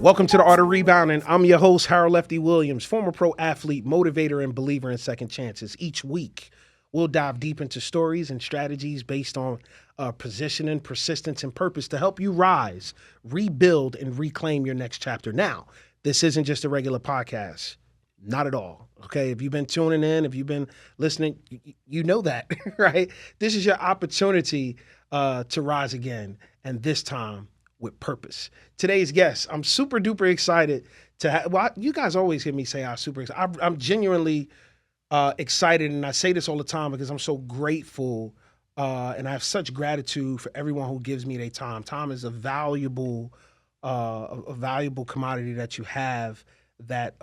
Welcome to the Art of Rebounding. I'm your host, Harold Lefty Williams, former pro athlete, motivator, and believer in second chances. Each week, we'll dive deep into stories and strategies based on positioning, persistence, and purpose to help you rise, rebuild, and reclaim your next chapter. Now, this isn't just a regular podcast. Not at all. Okay, if you've been tuning in, if you've been listening, you know that, right? This is your opportunity to rise again, and this time with purpose. Today's guest, I'm super duper excited to have. Well, you guys always hear me say I'm super excited. I'm genuinely excited, and I say this all the time because I'm so grateful, and I have such gratitude for everyone who gives me their time. Time is a valuable commodity that you have that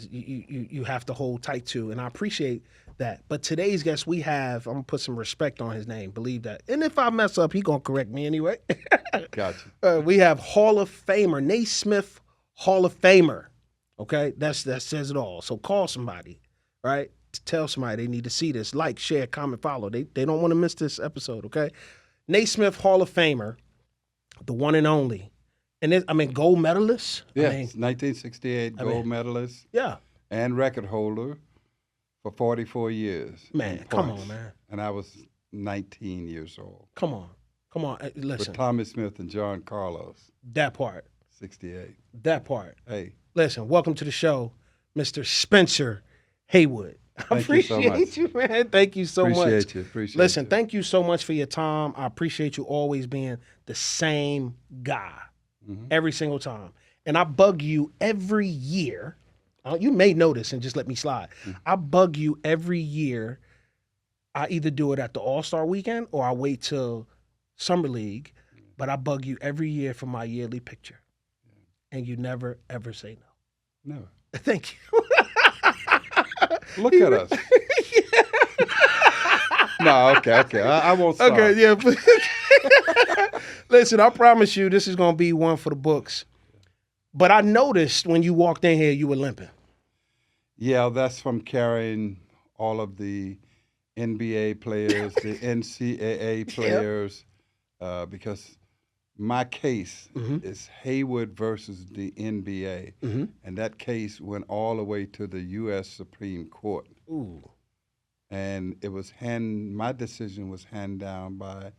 you have to hold tight to, and I appreciate that. But today's guest, I'm gonna put some respect on his name. Believe that, and if I mess up, he gonna correct me anyway. Gotcha. We have Hall of Famer, Naismith Hall of Famer. Okay, that says it all. So call somebody, right? Tell somebody they need to see this. Like, share, comment, follow. They don't want to miss this episode. Okay, Naismith Hall of Famer, the one and only. And gold medalist. Yes, 1968 gold medalist. Yeah. And record holder for 44 years. Man, come on, man. And I was 19 years old. Come on. Listen. With Tommy Smith and John Carlos. That part. 68. That part. Hey. Listen, welcome to the show, Mr. Spencer Haywood. I appreciate you, man. Thank you so much. Appreciate you. Listen, thank you so much for your time. I appreciate you always being the same guy. Every single time. And I bug you every year. You may notice and just let me slide. I bug you every year. I either do it at the All-Star weekend or I wait till Summer League. But I bug you every year for my yearly picture. And you never, ever say no. No. Thank you. Look at us. No, okay. I won't stop. Okay, yeah. Listen, I promise you this is going to be one for the books. But I noticed when you walked in here, you were limping. Yeah, that's from carrying all of the NBA players, the NCAA players, because my case is Haywood versus the NBA. And that case went all the way to the U.S. Supreme Court. Ooh. And it was my decision was handed down by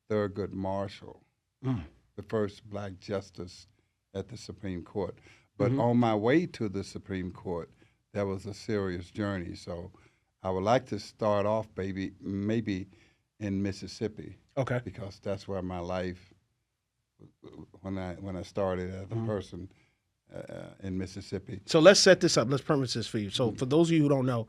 Thurgood Marshall, the first black justice at the Supreme Court. But on my way to the Supreme Court, that was a serious journey. So I would like to start off, maybe in Mississippi. Okay. Because that's where my life, when I started as a person in Mississippi. So let's set this up. Let's premise this for you. So for those of you who don't know,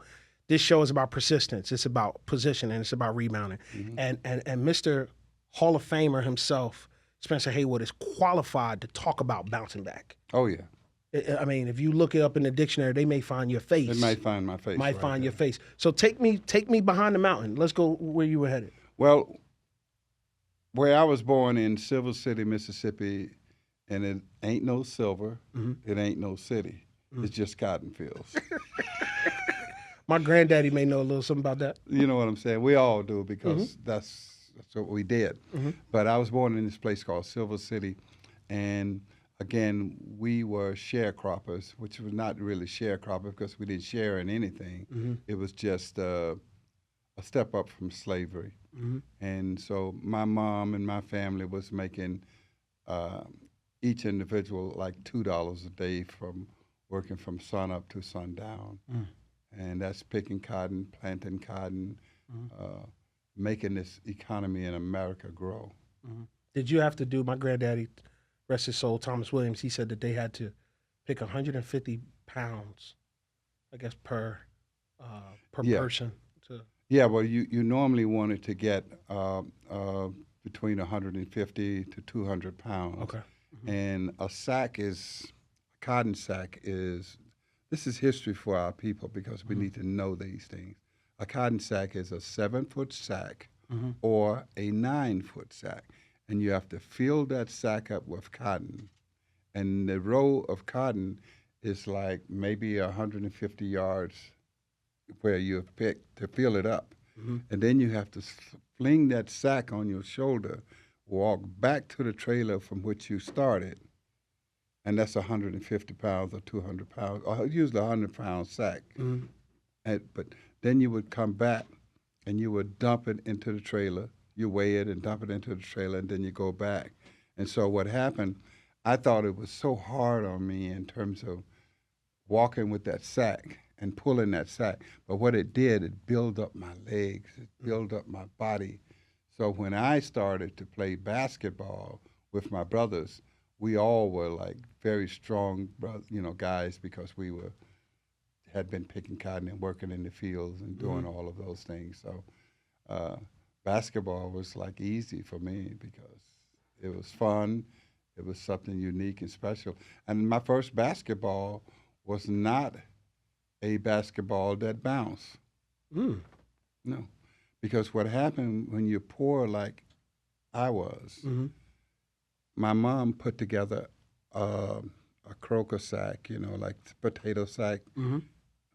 this show is about persistence. It's about positioning. It's about rebounding. And Mr. Hall of Famer himself, Spencer Haywood, is qualified to talk about bouncing back. Oh, yeah. I mean, if you look it up in the dictionary, they may find your face. They might find my face. Your face. So take me behind the mountain. Let's go where you were headed. Well, where I was born in Silver City, Mississippi, and it ain't no silver, it ain't no city. It's just cotton fields. My granddaddy may know a little something about that. You know what I'm saying? We all do because that's what we did. But I was born in this place called Silver City, and again, we were sharecroppers, which was not really sharecropper because we didn't share in anything. It was just a step up from slavery. And so my mom and my family was making each individual like $2 a day from working from sun up to sundown. And that's picking cotton, planting cotton, making this economy in America grow. Did you have to do, my granddaddy, rest his soul, Thomas Williams, he said that they had to pick 150 pounds, I guess, per person. Yeah, well, you normally wanted to get between 150 to 200 pounds. Okay. And a cotton sack is, this is history for our people because we need to know these things. A cotton sack is a 7-foot sack or a 9-foot sack. And you have to fill that sack up with cotton. And the row of cotton is like maybe 150 yards where you have picked to fill it up. And then you have to fling that sack on your shoulder, walk back to the trailer from which you started, and that's 150 pounds or 200 pounds, or usually a 100-pound sack. Mm-hmm. But then you would come back and you would dump it into the trailer. You weigh it and dump it into the trailer, and then you go back. And so what happened, I thought it was so hard on me in terms of walking with that sack and pulling that sack. But what it did, it built up my legs, it built up my body. So when I started to play basketball with my brothers, we all were like very strong, guys, because we had been picking cotton and working in the fields and doing all of those things. So basketball was like easy for me because it was fun. It was something unique and special. And my first basketball was not a basketball that bounced. Mm. No, because what happened when you're poor like I was, Mm-hmm. my mom put together a croaker sack, like potato sack Mm-hmm.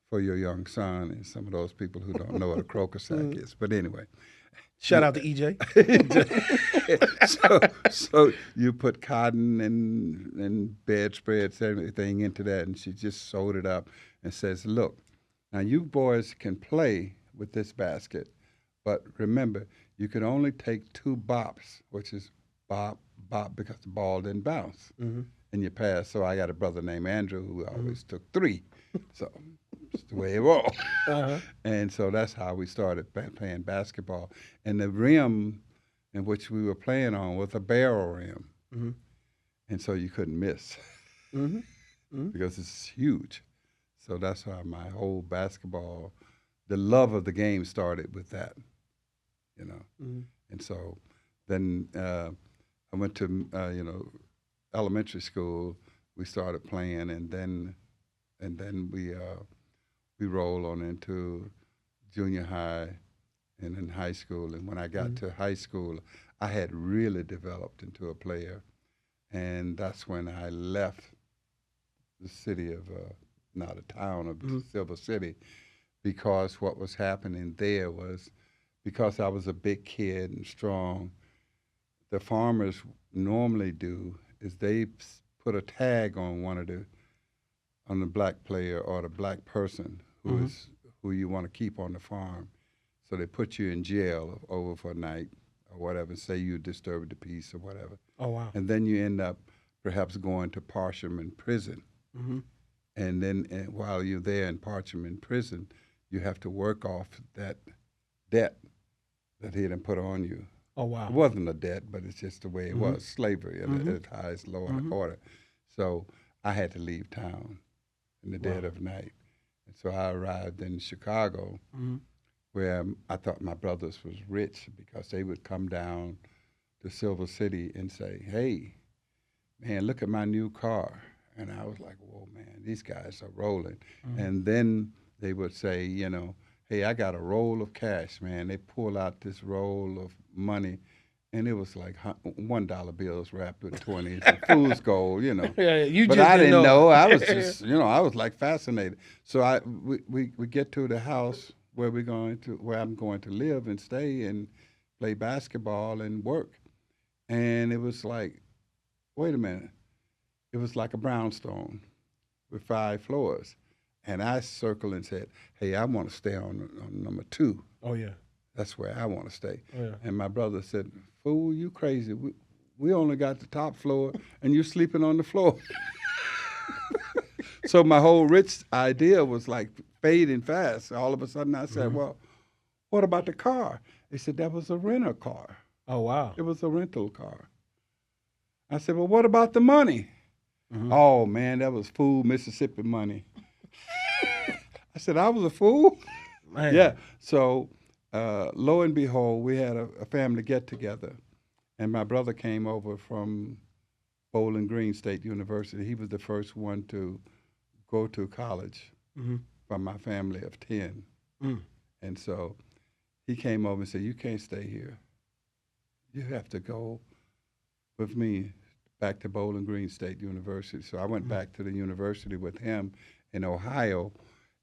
for your young son and some of those people who don't know what a croaker sack is. But anyway. Shout out to EJ. so you put cotton and bedspreads, everything into that, and she just sewed it up and says, look, now you boys can play with this basket, but remember, you can only take 2 bops, which is bop, bop, because the ball didn't bounce. Mm-hmm. And you pass. So I got a brother named Andrew who always took 3. So it's the way it was. Uh-huh. And so that's how we started playing basketball. And the rim in which we were playing on was a barrel rim. Mm-hmm. And so you couldn't miss Mm-hmm. Mm-hmm. because it's huge. So that's how my whole basketball, the love of the game started with that, Mm-hmm. And so then I went to, elementary school. We started playing, and then we rolled on into junior high and then high school. And when I got to high school, I had really developed into a player. And that's when I left the city of, not a town of Silver City, because what was happening there was, because I was a big kid and strong, the farmers normally do is they put a tag on on the black player or the black person who you want to keep on the farm. So they put you in jail over for a night or whatever, say you disturbed the peace or whatever. Oh, wow. And then you end up perhaps going to Parchman prison. Mm-hmm. And then while you're there in Parchman prison, you have to work off that debt that he had put on you. Oh, wow. It wasn't a debt, but it's just the way it was, slavery at its highest low order. So I had to leave town in the dead of night. And so I arrived in Chicago, where I thought my brothers was rich because they would come down to Silver City and say, hey, man, look at my new car. And I was like, whoa, man, these guys are rolling. And then they would say, hey, I got a roll of cash, man. They pull out this roll of money, and it was like $1 bills wrapped with 20s, and fool's gold, Yeah, you but just I didn't didn't know. I was just, I was like fascinated. So we get to the house where I'm going to live and stay and play basketball and work. And it was like, wait a minute. It was like a brownstone with 5 floors. And I circled and said, hey, I want to stay on number 2. Oh, yeah. That's where I want to stay. Oh, yeah. And my brother said, fool, you crazy. We only got the top floor, and you're sleeping on the floor. So my whole rich idea was like fading fast. All of a sudden I said, well, what about the car? They said, that was a rental car. Oh, wow. It was a rental car. I said, well, what about the money? Oh, man, that was fool Mississippi money. I said, I was a fool? Man. Yeah. So lo and behold, we had a family get-together, and my brother came over from Bowling Green State University. He was the first one to go to college from my family of 10. And so he came over and said, you can't stay here. You have to go with me back to Bowling Green State University. So I went back to the university with him in Ohio,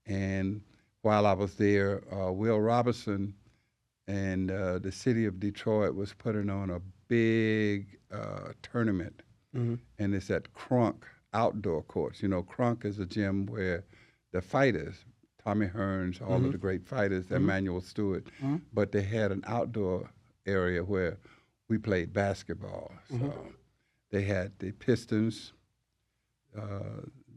and while I was there, Will Robinson and the city of Detroit was putting on a big tournament, and it's at Crunk outdoor courts. You know, Crunk is a gym where the fighters, Tommy Hearns, all of the great fighters, Emmanuel Stewart, but they had an outdoor area where we played basketball. So they had the Pistons,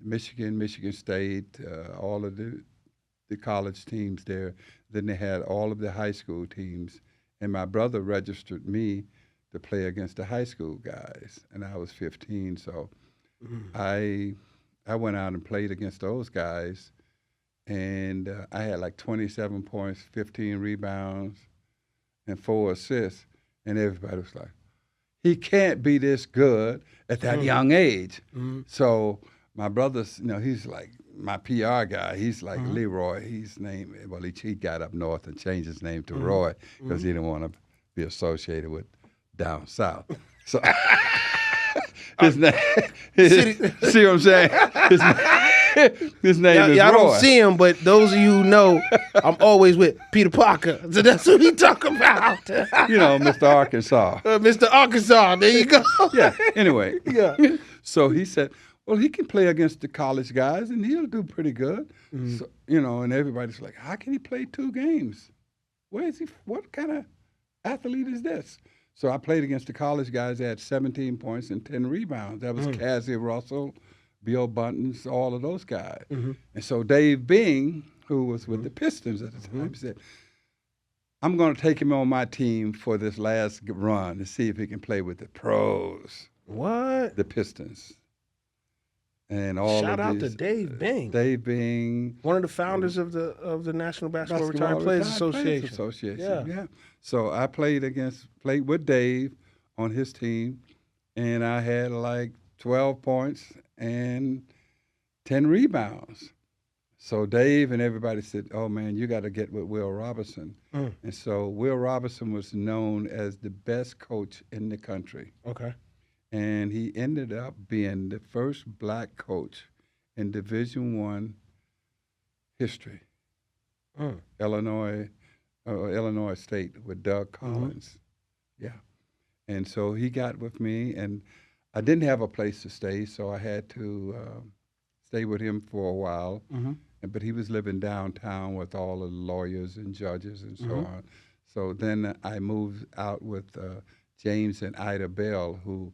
Michigan State, all of the college teams there. Then they had all of the high school teams. And my brother registered me to play against the high school guys, and I was 15. So I went out and played against those guys, and I had like 27 points, 15 rebounds, and 4 assists. And everybody was like, he can't be this good at that young age. So my brother's, he's like my PR guy. He's like Leroy. He got up north and changed his name to Roy because he didn't want to be associated with down south. So his name, see what I'm saying? His name is Roy. I don't see him, but those of you who know, I'm always with Peter Parker. So that's who he talk about. Mr. Arkansas. Mr. Arkansas, there you go. Yeah, anyway. Yeah. So he said, well, he can play against the college guys, and he'll do pretty good. So, and everybody's like, how can he play 2 games? Where is he? What kind of athlete is this? So I played against the college guys. They had 17 points and 10 rebounds. That was Cassie Russell, Bill Buntons, all of those guys. And so Dave Bing, who was with the Pistons at the time, said, I'm going to take him on my team for this last run to see if he can play with the pros. What? The Pistons. And all Shout out these, to Dave Bing. Dave Bing. One of the founders of the National Basketball Retired Players Association. Yeah. So I played with Dave on his team, and I had like 12 points and 10 rebounds. So Dave and everybody said, oh, man, you got to get with Will Robinson. And so Will Robinson was known as the best coach in the country. Okay. And he ended up being the first black coach in Division I history. Illinois State with Doug Collins. Yeah. And so he got with me, and I didn't have a place to stay, so I had to stay with him for a while. But he was living downtown with all the lawyers and judges and so on. So then I moved out with James and Ida Bell, who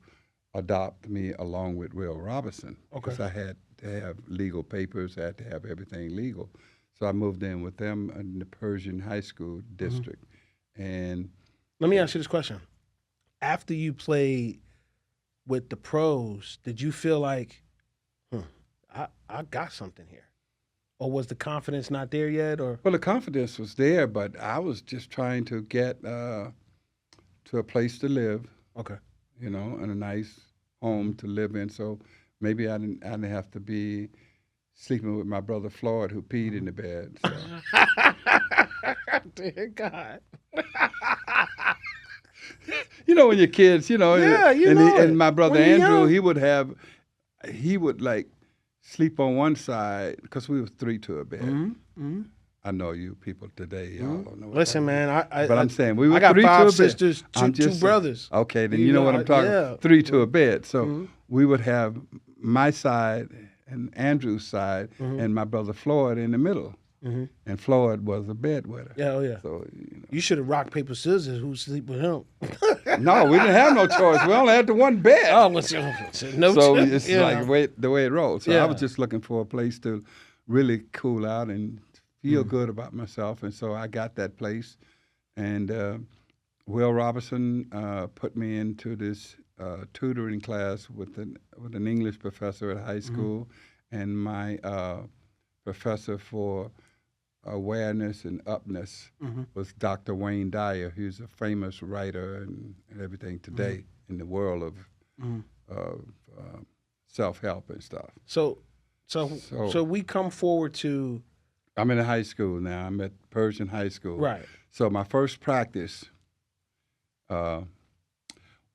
adopted me along with Will Robinson. Because I had to have legal papers, I had to have everything legal. So I moved in with them in the Persian High School district. And let me ask you this question. After you played with the pros, did you feel like, I got something here? Or was the confidence not there yet? Or well, the confidence was there, but I was just trying to get to a place to live. Okay. And a nice home to live in. So maybe I didn't have to be sleeping with my brother Floyd, who peed in the bed. So. Dear God. When you're kids, and my brother Andrew, he would like sleep on one side because we was 3 to a bed. I know you people today, y'all don't know. Listen, man, but I'm saying we were I got 3 5 to a sisters, bed. two brothers. Okay, then you know what I'm talking about. 3 to a bed. So we would have my side and Andrew's side and my brother Floyd in the middle. And Floyd was a bedwetter. Yeah, oh yeah. So you should have rock, paper, scissors. Who sleep with him? No, we didn't have no choice. We only had the one bed. Oh, no so choice. it's like the way it rolls. So I was just looking for a place to really cool out and feel good about myself, and so I got that place. And Will Robinson put me into this tutoring class with an English professor at high school, and my professor for awareness and upness was Dr. Wayne Dyer, who's a famous writer and everything today in the world of self-help and stuff. So we come forward to. I'm in a high school now. I'm at Persian High School. Right. So my first practice, Will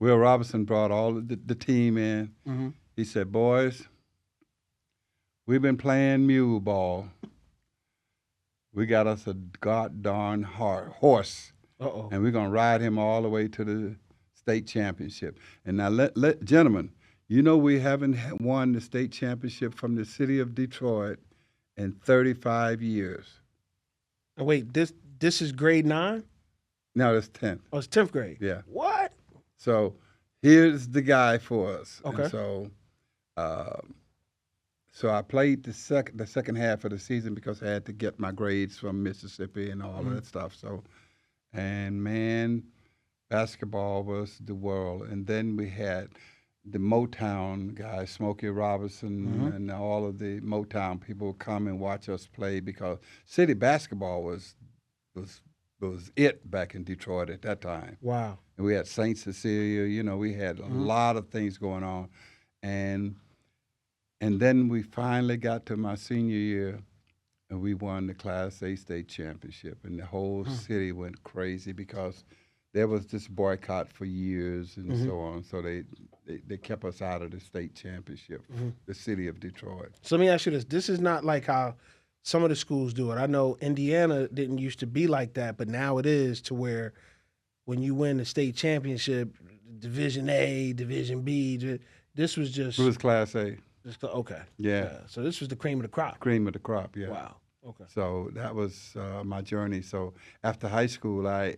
Robinson brought all of the team in. He said, boys, we've been playing mule ball. We got us a god-darn horse. And we're going to ride him all the way to the state championship. And now, gentlemen, You know, we haven't won the state championship from the city of Detroit in 35 years. And wait, this is grade 9? Now it's 10th. Oh, it's 10th grade. Yeah. What? So here's the guy for us. Okay. And so I played the second half of the season because I had to get my grades from Mississippi and all of that stuff. So, and man, basketball was the world. And then we had the Motown guys, Smokey Robinson, and all of the Motown people would come and watch us play because city basketball was it back in Detroit at that time. Wow. And we had St. Cecilia, you know, we had a lot of things going on. And then we finally got to my senior year and we won the Class A state championship. And the whole city went crazy because there was this boycott for years and so on. So they kept us out of the state championship, the city of Detroit. So let me ask you this. This is not like how some of the schools do it. I know Indiana didn't used to be like that, but now it is to where when you win the state championship, Division A, Division B, this was just... It was Class A. Okay. Yeah. So this was the cream of the crop. Cream of the crop, yeah. Wow. Okay. So that was my journey. So after high school, I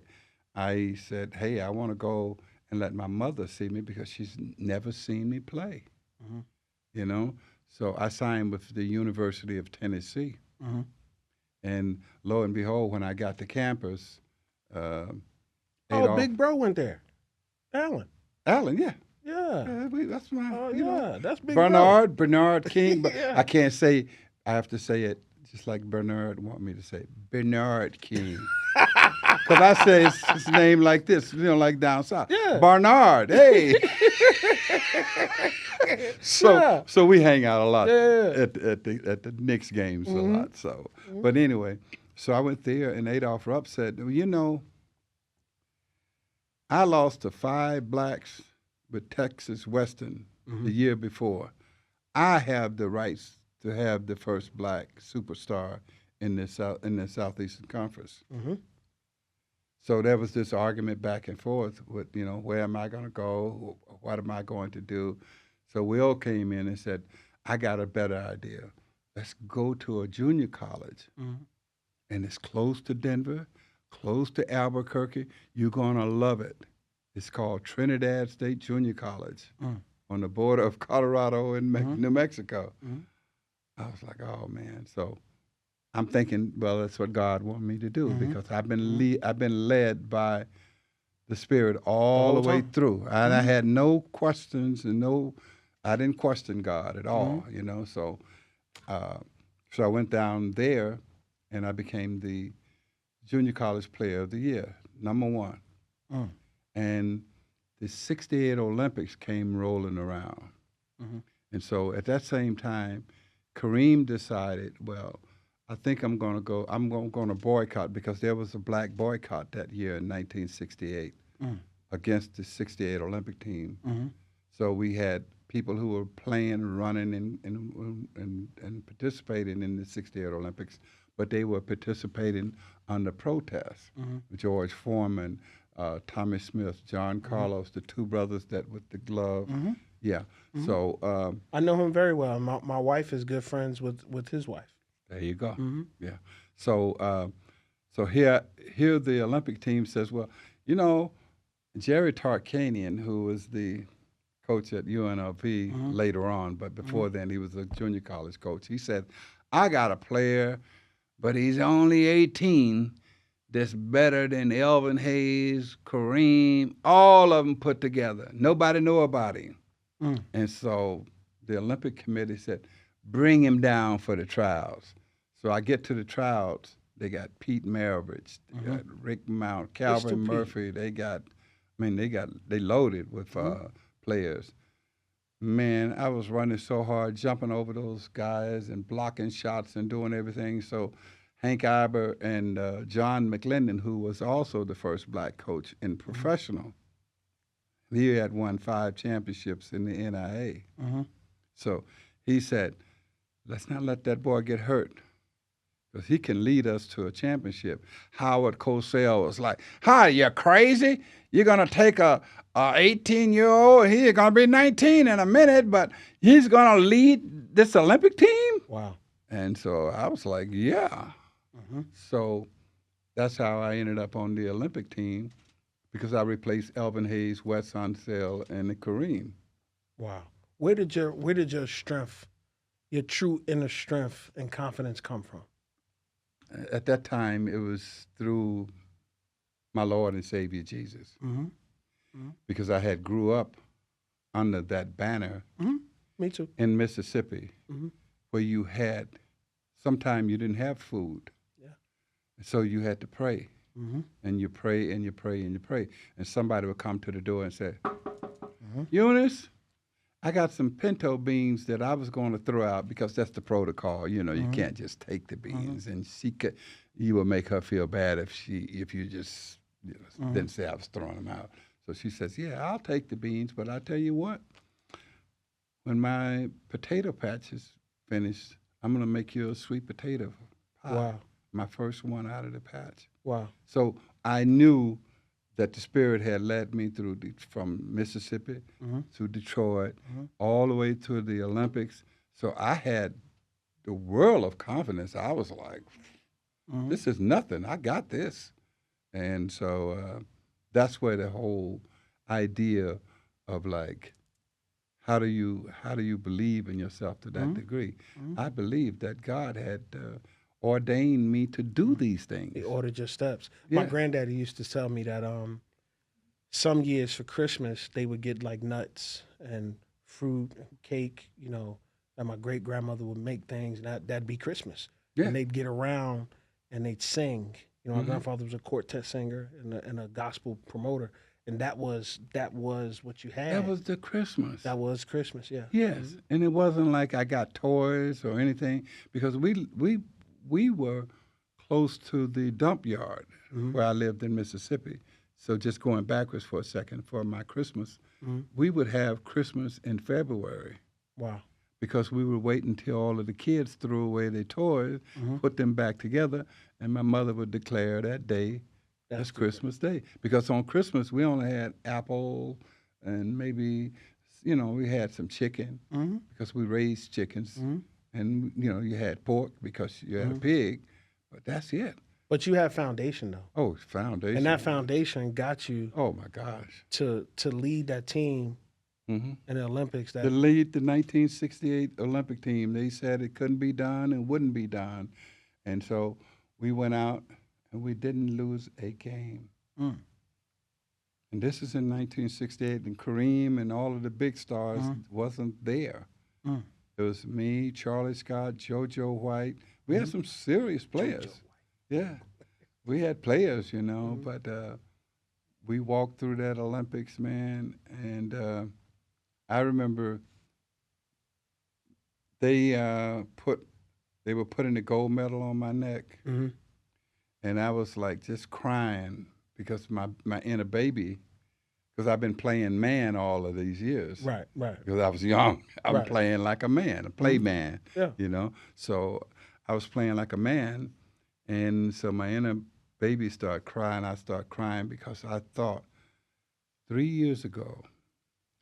said, hey, I want to go and let my mother see me because she's never seen me play, you know? So I signed with the University of Tennessee. And lo and behold, when I got to campus, Big bro went there. Alan, yeah. yeah. That's my, Oh, you know. yeah, that's Big Bernard King, but Yeah. I can't say, I have to say it just like Bernard want me to say, Bernard King. Because I say his name like this, you know, like down south. Yeah. Barnard, hey. So we hang out a lot Yeah. at the Knicks games a lot. So, but anyway, so I went there and Adolph Rupp said, well, you know, I lost to 5 blacks with Texas Western the year before. I have the rights to have the first black superstar in the Southeastern Conference. So there was this argument back and forth with, you know, where am I going to go? What am I going to do? So Will came in and said, I got a better idea. Let's go to a junior college. And it's close to Denver, close to Albuquerque. You're going to love it. It's called Trinidad State Junior College on the border of Colorado and New Mexico. I was like, oh, man. So I'm thinking, well, that's what God wanted me to do because I've been led by the Spirit all the way through. And I had no questions and I didn't question God at all, you know. So I went down there and I became the Junior College Player of the Year, #1. And the '68 Olympics came rolling around. And so at that same time, Kareem decided, well, I think I'm going to boycott because there was a black boycott that year in 1968 against the '68 Olympic team. So we had people who were playing, running, and participating in the '68 Olympics, but they were participating under protest. George Foreman, Tommy Smith, John Carlos, the 2 brothers that with the glove. Yeah. So I know him very well. My wife is good friends with his wife. there you go. Yeah. So so here the Olympic team says, well, you know, Jerry Tarkanian, who was the coach at UNLV later on, but before then he was a junior college coach. He said, I got a player, but he's only 18. That's better than Elvin Hayes, Kareem, all of them put together. Nobody know about him. And so the Olympic Committee said, bring him down for the trials. So I get to the trials. They got Pete Maravich, they got Rick Mount, Calvin Murphy. They loaded with players. Man, I was running so hard, jumping over those guys and blocking shots and doing everything. So Hank Iber and John McClendon, who was also the first black coach in professional, he had won 5 championships in the NIA. So he said, let's not let that boy get hurt. because he can lead us to a championship. Howard Cosell was like, "Hi, you crazy? You're gonna take a 18-year-old? He's gonna be 19 in a minute, but he's gonna lead this Olympic team?" Wow. And so I was like, "Yeah." Mm-hmm. So that's how I ended up on the Olympic team, because I replaced Elvin Hayes, Wes Unseld, and Kareem. Wow. Where did your strength, your true inner strength and confidence come from? At that time, it was through my Lord and Savior Jesus, Mm-hmm. Mm-hmm. because I had grew up under that banner Mm-hmm. Me too. in Mississippi, Mm-hmm. where you had, sometimes you didn't have food. Yeah. So you had to pray, Mm-hmm. and you pray and you pray and you pray. And somebody would come to the door and say, Mm-hmm. "Eunice, I got some pinto beans that I was going to throw out," because that's the protocol. You know, you Mm-hmm. can't just take the beans. And you would make her feel bad if you just didn't say I was throwing them out. So she says, "Yeah, I'll take the beans, but I tell you what, when my potato patch is finished, I'm going to make you a sweet potato pie." Wow. My first one out of the patch. Wow. So I knew that the Spirit had led me from Mississippi Mm-hmm. to Detroit, Mm-hmm. all the way to the Olympics. So I had the world of confidence. I was like, Mm-hmm. "This is nothing. I got this." And so that's where the whole idea of like, how do you believe in yourself to that Mm-hmm. degree? Mm-hmm. I believe that God had ordained me to do these things. He ordered your steps. Yeah. My granddaddy used to tell me that some years for Christmas they would get like nuts and fruit and cake, and my great grandmother would make things, and that'd be Christmas. Yeah. And they'd get around and they'd sing. My Mhm. grandfather was a quartet singer and a gospel promoter, and that was what you had. That was the Christmas. That was Christmas, yeah. Yes, and it wasn't like I got toys or anything, because we were close to the dump yard Mhm. where I lived in Mississippi. So just going backwards for a second, for my Christmas, Mhm. we would have Christmas in February, Wow. because we would wait until all of the kids threw away their toys, Mhm. put them back together, and my mother would declare that day as Christmas Day. Because on Christmas, we only had apple and maybe, we had some chicken, Mm-hmm. because we raised chickens. Mm-hmm. And, you had pork because you had a pig, but that's it. But you had foundation though. Oh, foundation. And that foundation got you Oh, my gosh. to lead that team Hmm. in the Olympics. To lead the 1968 Olympic team, they said it couldn't be done and wouldn't be done. And so we went out and we didn't lose a game. Mm. And this is in 1968, and Kareem and all of the big stars wasn't there. Mm. It was me, Charlie Scott, JoJo White. We had some serious players. Yeah, we had players, but we walked through that Olympics, man, and I remember they were putting the gold medal on my neck, Mm-hmm. and I was like just crying, because my inner baby, because I've been playing man all of these years. Right. Because I was young. I was Right. playing like a man, a play man, Yeah. So I was playing like a man, and so my inner baby started crying. I started crying because I thought 3 years ago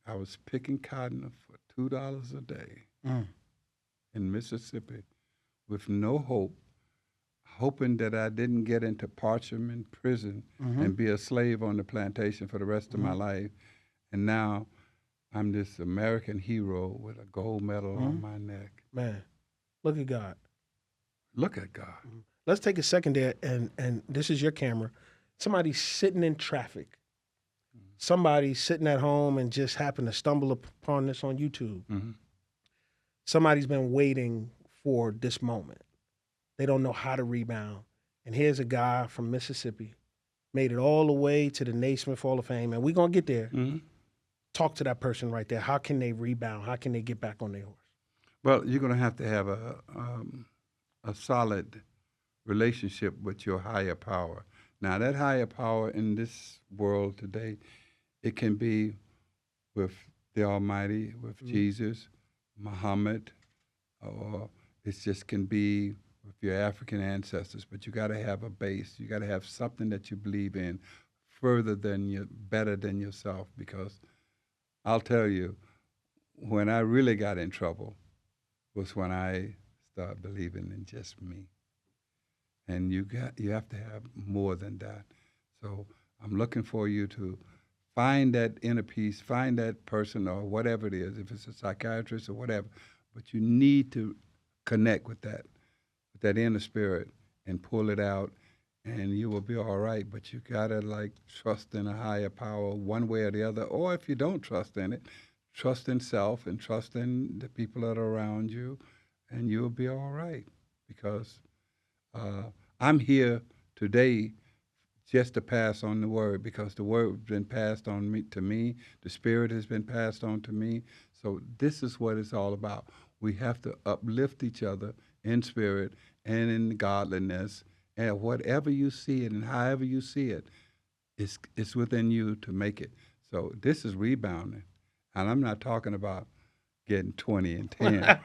I was picking cotton for $2 a day in Mississippi with no hope, hoping that I didn't get into parchment prison and be a slave on the plantation for the rest of my life. And now I'm this American hero with a gold medal on my neck. Man, look at God. Look at God. Let's take a second there, and this is your camera. Somebody's sitting in traffic. Somebody's sitting at home and just happened to stumble upon this on YouTube. Mm-hmm. Somebody's been waiting for this moment. They don't know how to rebound. And here's a guy from Mississippi, made it all the way to the Naismith Hall of Fame, and we're going to get there. Mm-hmm. Talk to that person right there. How can they rebound? How can they get back on their horse? Well, you're going to have a solid relationship with your higher power. Now, that higher power in this world today, it can be with the Almighty, with Jesus, Muhammad, or it just can be with your African ancestors, but you got to have a base. You got to have something that you believe in better than yourself, because I'll tell you, when I really got in trouble was when I started believing in just me. And you have to have more than that. So I'm looking for you to find that inner peace, find that person or whatever it is, if it's a psychiatrist or whatever, but you need to connect with that inner spirit and pull it out, and you will be all right. But you gotta like trust in a higher power one way or the other. Or if you don't trust in it, trust in self and trust in the people that are around you, and you'll be all right. Because I'm here today just to pass on the word, because the word has been passed on to me. The spirit has been passed on to me. So this is what it's all about. We have to uplift each other in spirit and in godliness, and whatever you see it and however you see it, it's within you to make it. So this is rebounding, and I'm not talking about getting 20 and 10.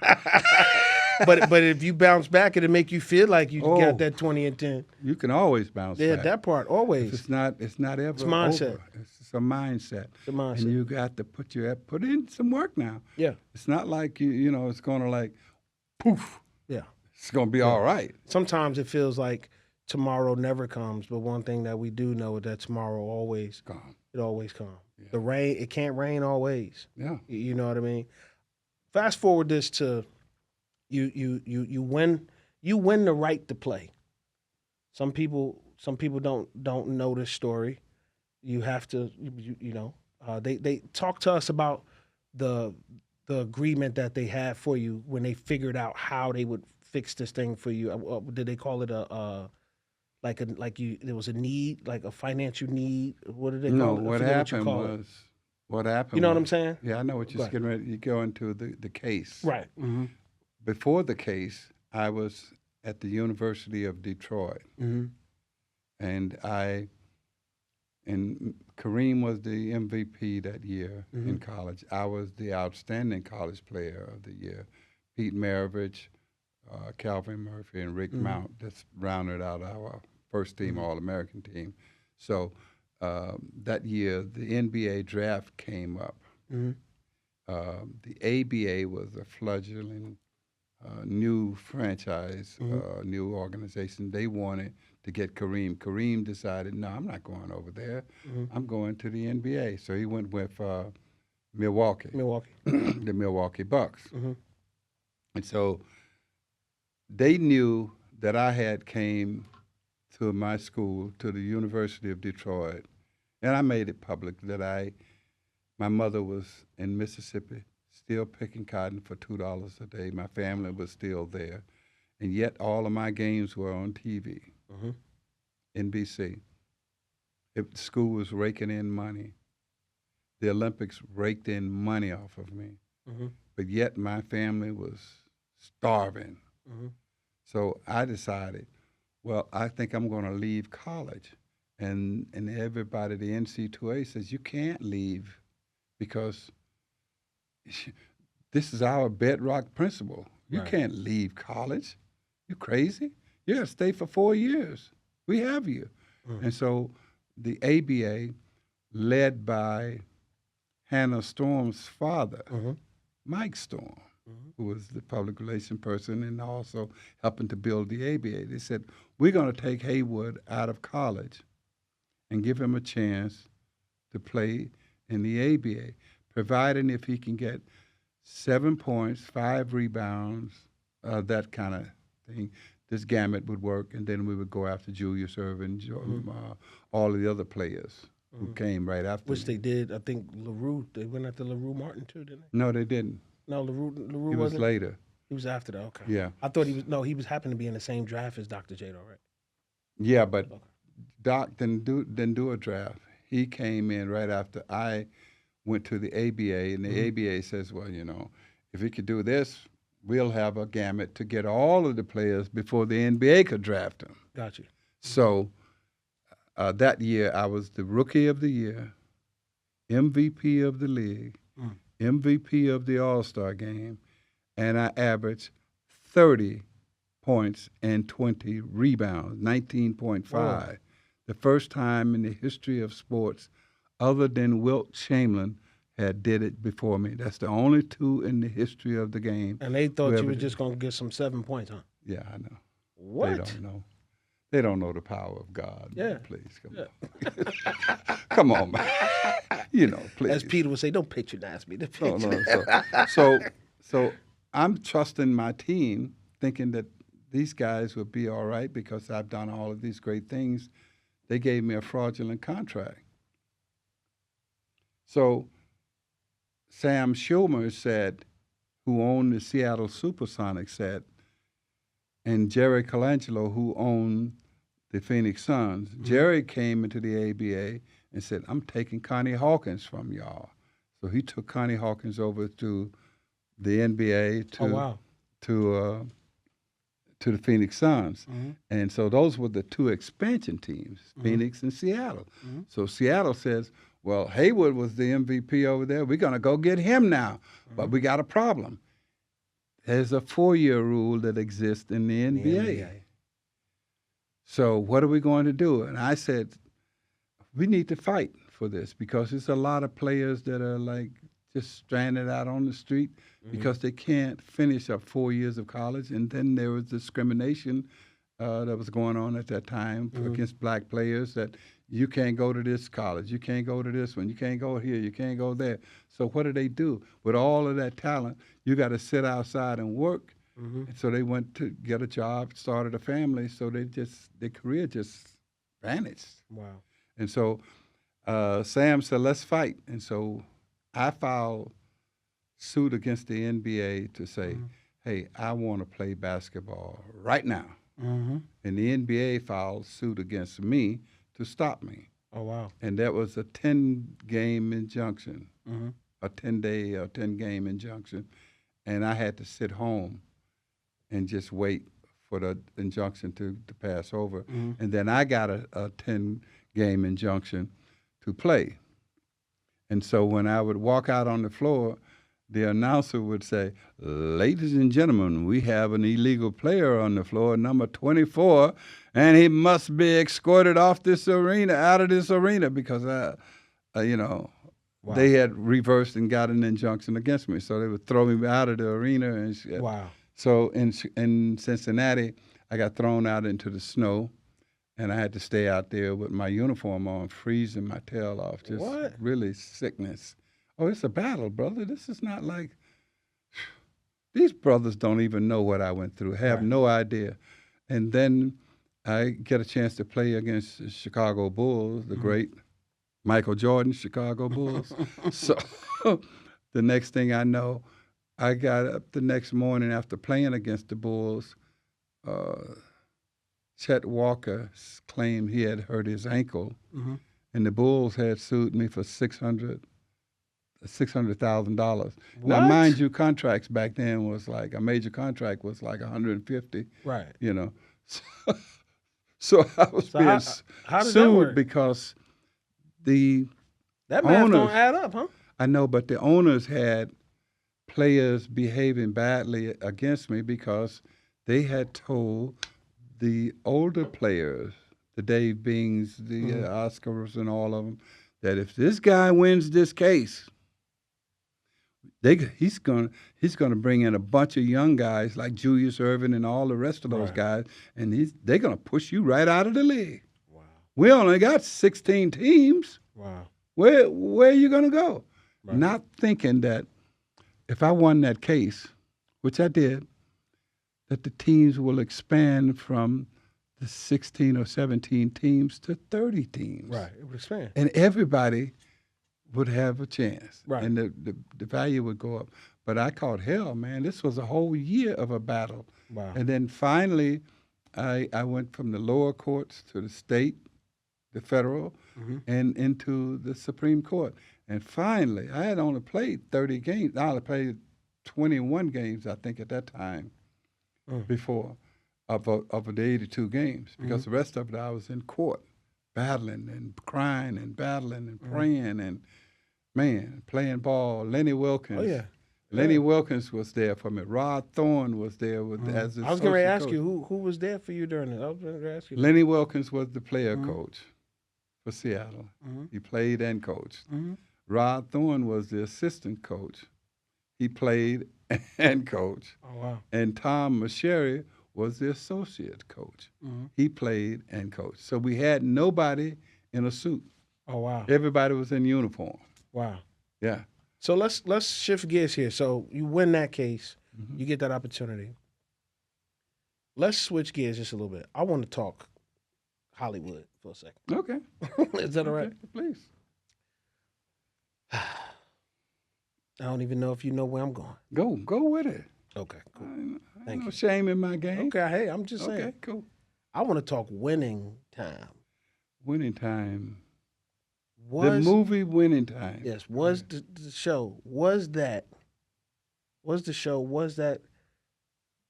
But if you bounce back, it'll make you feel like you got that 20 and 10. You can always bounce back. Yeah, that part, always. It's not ever It's mindset. over. It's a mindset. It's a mindset. And you got to put in some work now. Yeah. It's not like it's gonna like poof. Yeah. It's gonna be all right. Sometimes it feels like tomorrow never comes, but one thing that we do know is that tomorrow always Gone. It always comes. Yeah. The rain, it can't rain always. Yeah. You know what I mean? Fast forward this to you win the right to play. Some people don't know this story. You have to they talk to us about the agreement that they had for you when they figured out how they would fix this thing for you. Did they call it there was a need, like a financial need? What did they call it? What happened was. You know what I'm saying? Yeah, I know what you're getting ready. You go into the case. Right. Mm-hmm. Before the case, I was at the University of Detroit, mm-hmm. and Kareem was the MVP that year mm-hmm. in college. I was the outstanding college player of the year. Pete Maravich, Calvin Murphy, and Rick mm-hmm. Mount. That's rounded out our first team, mm-hmm. All-American team. So that year, the NBA draft came up. Mm-hmm. The ABA was a fledgling new franchise, mm-hmm. new organization. They wanted to get Kareem. Kareem decided, no, I'm not going over there. Mm-hmm. I'm going to the NBA. So he went with Milwaukee. The Milwaukee Bucks. Mm-hmm. And so they knew that I had came to my school, to the University of Detroit, and I made it public that my mother was in Mississippi, still picking cotton for $2 a day. My family was still there. And yet all of my games were on TV, mm-hmm. NBC. The school was raking in money. The Olympics raked in money off of me. Mm-hmm. But yet my family was starving. Mm-hmm. So I decided, well, I think I'm going to leave college. And everybody, the NC2A says, you can't leave because this is our bedrock principle. You right. can't leave college. You crazy? You got to stay for 4 years. We have you. Mm-hmm. And so the ABA, led by Hannah Storm's father, mm-hmm. Mike Storm, mm-hmm. who was the public relation person and also helping to build the ABA, they said, we're going to take Haywood out of college and give him a chance to play in the ABA, providing if he can get 7 points, 5 rebounds, that kind of thing. This gamut would work, and then we would go after Julius Erving, mm-hmm. all of the other players mm-hmm. who came right after. Which they did. I think LaRue, they went after LaRue Martin too, didn't they? No, they didn't. No, LaRue He was wasn't? later. He was after that, okay. Yeah. I thought he was happened to be in the same draft as Dr. J, right? Yeah, but okay. Doc didn't do a draft. He came in right after I went to the ABA, and the mm-hmm. ABA says, well, if he could do this, we'll have a gamut to get all of the players before the NBA could draft them. Got you. So that year, I was the Rookie of the Year, MVP of the league, MVP of the All-Star game, and I averaged 30 points and 20 rebounds, 19.5. Whoa. The first time in the history of sports, other than Wilt Chamberlain, had did it before me. That's the only two in the history of the game. And they thought you whoever were did just it. going to get some 7 points, huh? Yeah, I know. What? They don't know. They don't know the power of God. Yeah. Please, come on. Come on, man. Please. As Peter would say, don't patronize me. So I'm trusting my team, thinking that these guys will be all right because I've done all of these great things. They gave me a fraudulent contract. So Sam Schulmer said, who owned the Seattle Supersonics, said, and Jerry Colangelo, who owned the Phoenix Suns, Jerry came into the ABA and said, I'm taking Connie Hawkins from y'all. So he took Connie Hawkins over to the NBA to the Phoenix Suns. And so those were the two expansion teams, Phoenix and Seattle. So Seattle says, well, Haywood was the MVP over there. We're going to go get him now. But we got a problem. There's a 4-year rule that exists in the NBA. So what are we going to do? And I said, we need to fight for this because there's a lot of players that are like just stranded out on the street because they can't finish up 4 years of college. And then there was discrimination that was going on at that time against black players that you can't go to this college, you can't go to this one, you can't go here, you can't go there. So what do? With all of that talent, you got to sit outside and work. And so they went to get a job, started a family, so their career just vanished. Wow. And so Sam said, let's fight. And so I filed suit against the NBA to say, hey, I want to play basketball right now. And the NBA filed suit against me to stop me. Oh, wow. And that was a 10-game injunction, a 10-day or 10-game injunction. And I had to sit home and just wait for the injunction to pass over. And then I got a 10-game injunction to play. And so when I would walk out on the floor, the announcer would say, ladies and gentlemen, we have an illegal player on the floor, number 24, and he must be escorted out of this arena, because, they had reversed and got an injunction against me. So they would throw me out of the arena. And wow. So in Cincinnati, I got thrown out into the snow, and I had to stay out there with my uniform on, freezing my tail off, just really sickness. Oh, it's a battle, brother. This is not like, these brothers don't even know what I went through, have no idea. And then I get a chance to play against the Chicago Bulls, the great Michael Jordan Chicago Bulls. So the next thing I know, I got up the next morning after playing against the Bulls. Chet Walker claimed he had hurt his ankle, and the Bulls had sued me for $600,000. Now, mind you, contracts back then was like, a major contract was like 150. Right. So I was being sued because that math don't add up, huh? I know, but the owners had players behaving badly against me because they had told the older players, the Dave Bings, the Oscars, and all of them, that if this guy wins this case, he's gonna bring in a bunch of young guys like Julius Erving and all the rest of those guys, and they're gonna push you right out of the league. Wow. We only got 16 teams. Wow. Where are you gonna go? Right. Not thinking that if I won that case, which I did, that the teams will expand from the 16 or 17 teams to 30 teams. Right, it would expand. And everybody would have a chance. Right. And the value would go up. But I caught hell, man. This was a whole year of a battle. Wow. And then finally, I went from the lower courts to the state, the federal, and into the Supreme Court. And finally, I had only played 30 games. I only played 21 games, I think, at that time before of the 82 games, because the rest of it I was in court, battling and crying and battling and praying and, man, playing ball. Lenny Wilkins. Oh, yeah. Lenny Wilkins was there for me. Rod Thorne was there as the I was going to associate ask coach. you who was there for you during it. I was going to ask you. Lenny Wilkins was the player coach for Seattle. He played and coached. Rod Thorne was the assistant coach. He played and coached. Oh, wow. And Tom Masheri was the associate coach. He played and coached. So we had nobody in a suit. Oh, wow. Everybody was in uniform. Wow. Yeah. So let's shift gears here. So you win that case. You get that opportunity. Let's switch gears just a little bit. I want to talk Hollywood for a second. Okay. Is that all right? Okay, please. I don't even know if you know where I'm going. Go with it. Okay, cool. Thank you. No shame in my game. Okay, hey, I'm just saying. Okay, cool. I want to talk Winning Time. Winning Time. Was, the movie Winning Time. Yes, was the show, was that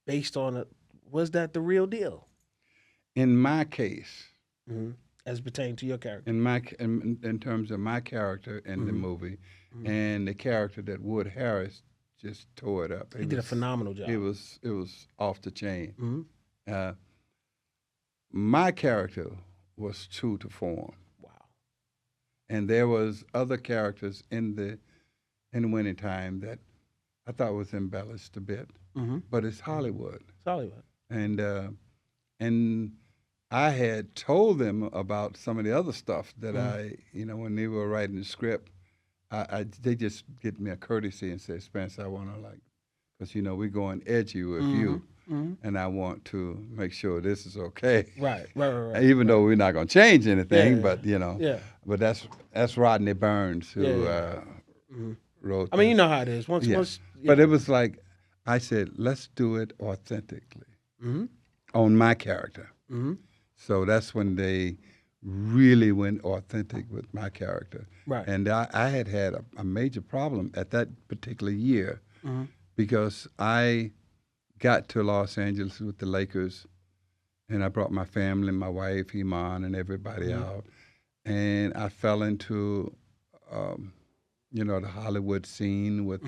based on was that the real deal? In my case. As pertained to your character. In terms of my character in the movie, and the character that Wood Harris just tore it up. He did a phenomenal job. It was off the chain. My character was true to form. Wow. And there was other characters in Winning Time that I thought was embellished a bit, but it's Hollywood. It's Hollywood. And I had told them about some of the other stuff that when they were writing the script, they just give me a courtesy and say, Spence, I want to because we're going edgy with you, and I want to make sure this is okay. Right. Even though we're not going to change anything, but but that's Rodney Burns who wrote. I mean, you know how it is. Once, but it was like I said, let's do it authentically on my character. So that's when they really went authentic with my character. Right. And I had a major problem at that particular year because I got to Los Angeles with the Lakers, and I brought my family, my wife, Iman, and everybody out. And I fell into, the Hollywood scene with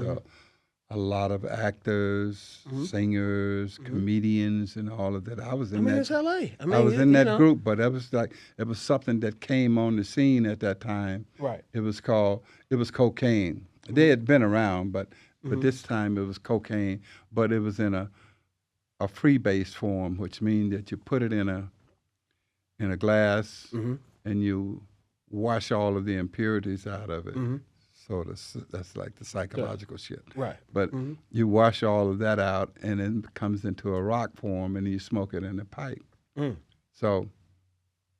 a lot of actors, singers, comedians, and all of that. I was in it's L.A. I was in that group, but it was something that came on the scene at that time. Right. It was cocaine. They had been around, but this time it was cocaine, but it was in a free-base form, which means that you put it in a glass and you wash all of the impurities out of it. So that's like the psychological shit. Right. But you wash all of that out, and it comes into a rock form, and you smoke it in a pipe. So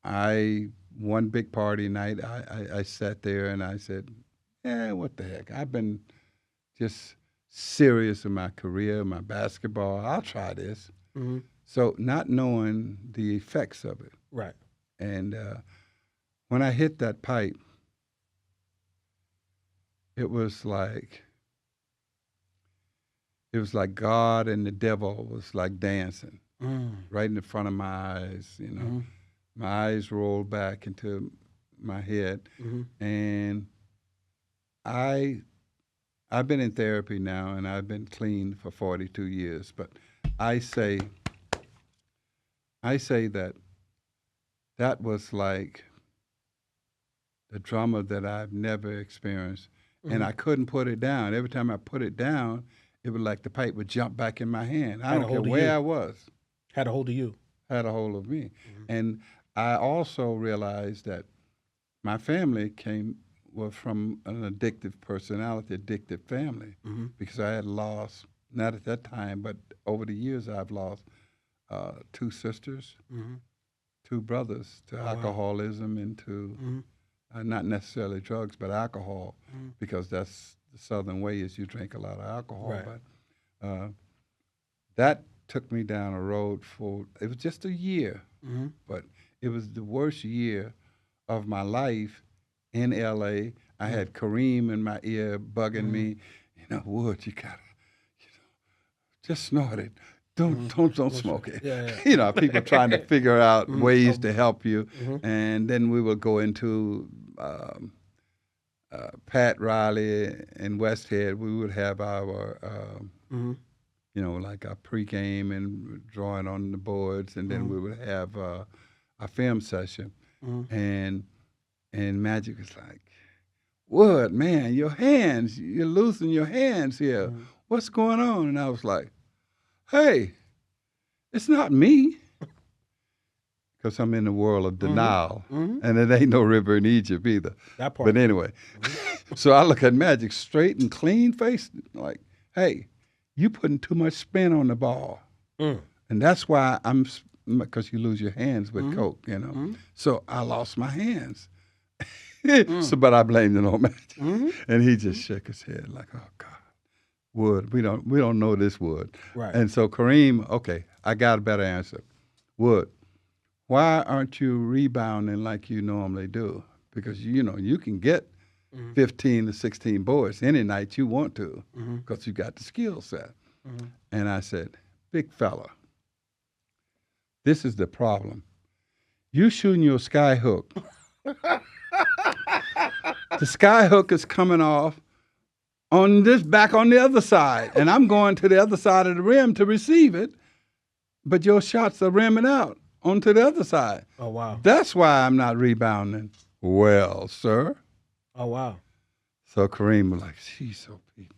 one big party night, I sat there and I said, what the heck? I've been just serious in my career, my basketball. I'll try this. So not knowing the effects of it. Right. And when I hit that pipe, it was like God and the devil was like dancing right in the front of my eyes. My eyes rolled back into my head, and I've been in therapy now, and I've been clean for 42 years. But I say that was like the drama that I've never experienced. And I couldn't put it down. Every time I put it down, it was like the pipe would jump back in my hand. I don't care where I was. Had a hold of you. Had a hold of me. And I also realized that my family was from an addictive personality, addictive family, because I had lost, not at that time, but over the years I've lost 2 sisters, 2 brothers to alcoholism and to not necessarily drugs, but alcohol, because that's the Southern way is you drink a lot of alcohol. Right. But that took me down a road it was just a year, but it was the worst year of my life in L.A. I had Kareem in my ear bugging me, Wood, you gotta, just snort it. Don't smoke it. Yeah. People trying to figure out ways to help you. And then we would go into Pat Riley and Westhead, we would have our, like our pregame and drawing on the boards, and then we would have a film session. And Magic was like, "What, man? Your hands, you're losing your hands here. What's going on?" And I was like, "Hey, it's not me." Because I'm in the world of denial, and it ain't no river in Egypt either. That part. But anyway, so I look at Magic straight and clean faced, like, "Hey, you putting too much spin on the ball, and that's why because you lose your hands with coke, So I lost my hands. But I blamed it on Magic, and he just shook his head like, "Oh God, Wood, we don't know this Wood." Right. And so Kareem, okay, I got a better answer. Wood, why aren't you rebounding like you normally do? Because, you can get 15 to 16 boards any night you want to because you got the skill set. And I said, "Big fella, this is the problem. You shooting your sky hook. The sky hook is coming off back on the other side, and I'm going to the other side of the rim to receive it, but your shots are rimming out onto the other side. Oh, wow. That's why I'm not rebounding." "Well, sir." Oh, wow. So Kareem was like, "She's so Pete.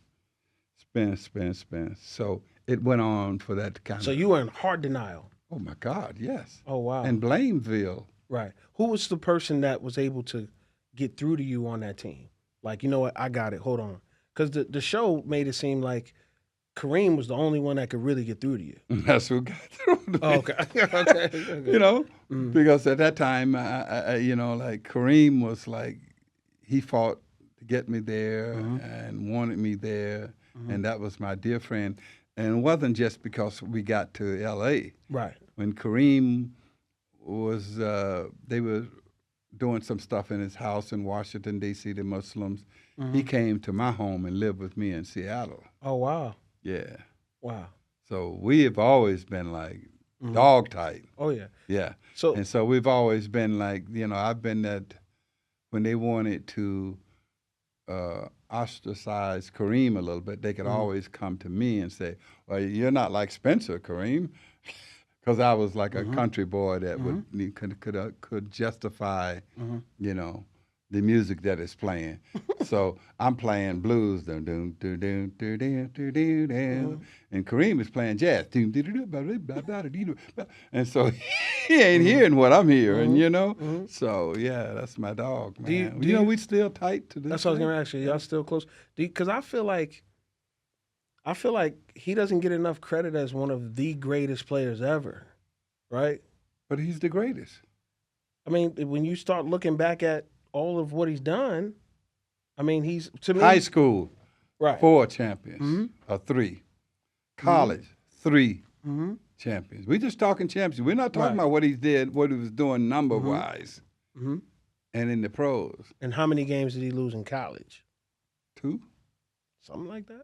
Spin. So it went on for that kind So of. you were in hard denial. Oh my God, yes. Oh, wow. And Blameville. Right. Who was the person that was able to get through to you on that team? Like, you know what? I got it. Hold on. Because the show made it seem like Kareem was the only one that could really get through to you. That's who got through to me. Oh, okay. Okay. Because at that time, like Kareem was like, he fought to get me there and wanted me there, and that was my dear friend. And it wasn't just because we got to L.A. Right. When Kareem was, they were doing some stuff in his house in Washington, D.C., the Muslims. He came to my home and lived with me in Seattle. Oh, wow. Yeah. Wow. So we have always been like dog tight. Oh, yeah. Yeah. So So we've always been like, I've been that when they wanted to ostracize Kareem a little bit, they could always come to me and say, "Well, you're not like Spencer, Kareem." Because I was like a country boy that could justify, the music that is playing. So I'm playing blues, and Kareem is playing jazz, and so he ain't hearing what I'm hearing, So yeah, that's my dog, man. We still tight to this. that's what I was going to ask you. Y'all still close? Because I feel like he doesn't get enough credit as one of the greatest players ever, right? But he's the greatest. I mean, when you start looking back at all of what he's done, I mean, he's, to me. High school, Right. 4 champions, or 3. College, 3 champions. We're just talking champions. We're not talking about what he did, what he was doing number-wise, and in the pros. And how many games did he lose in college? 2. Something like that?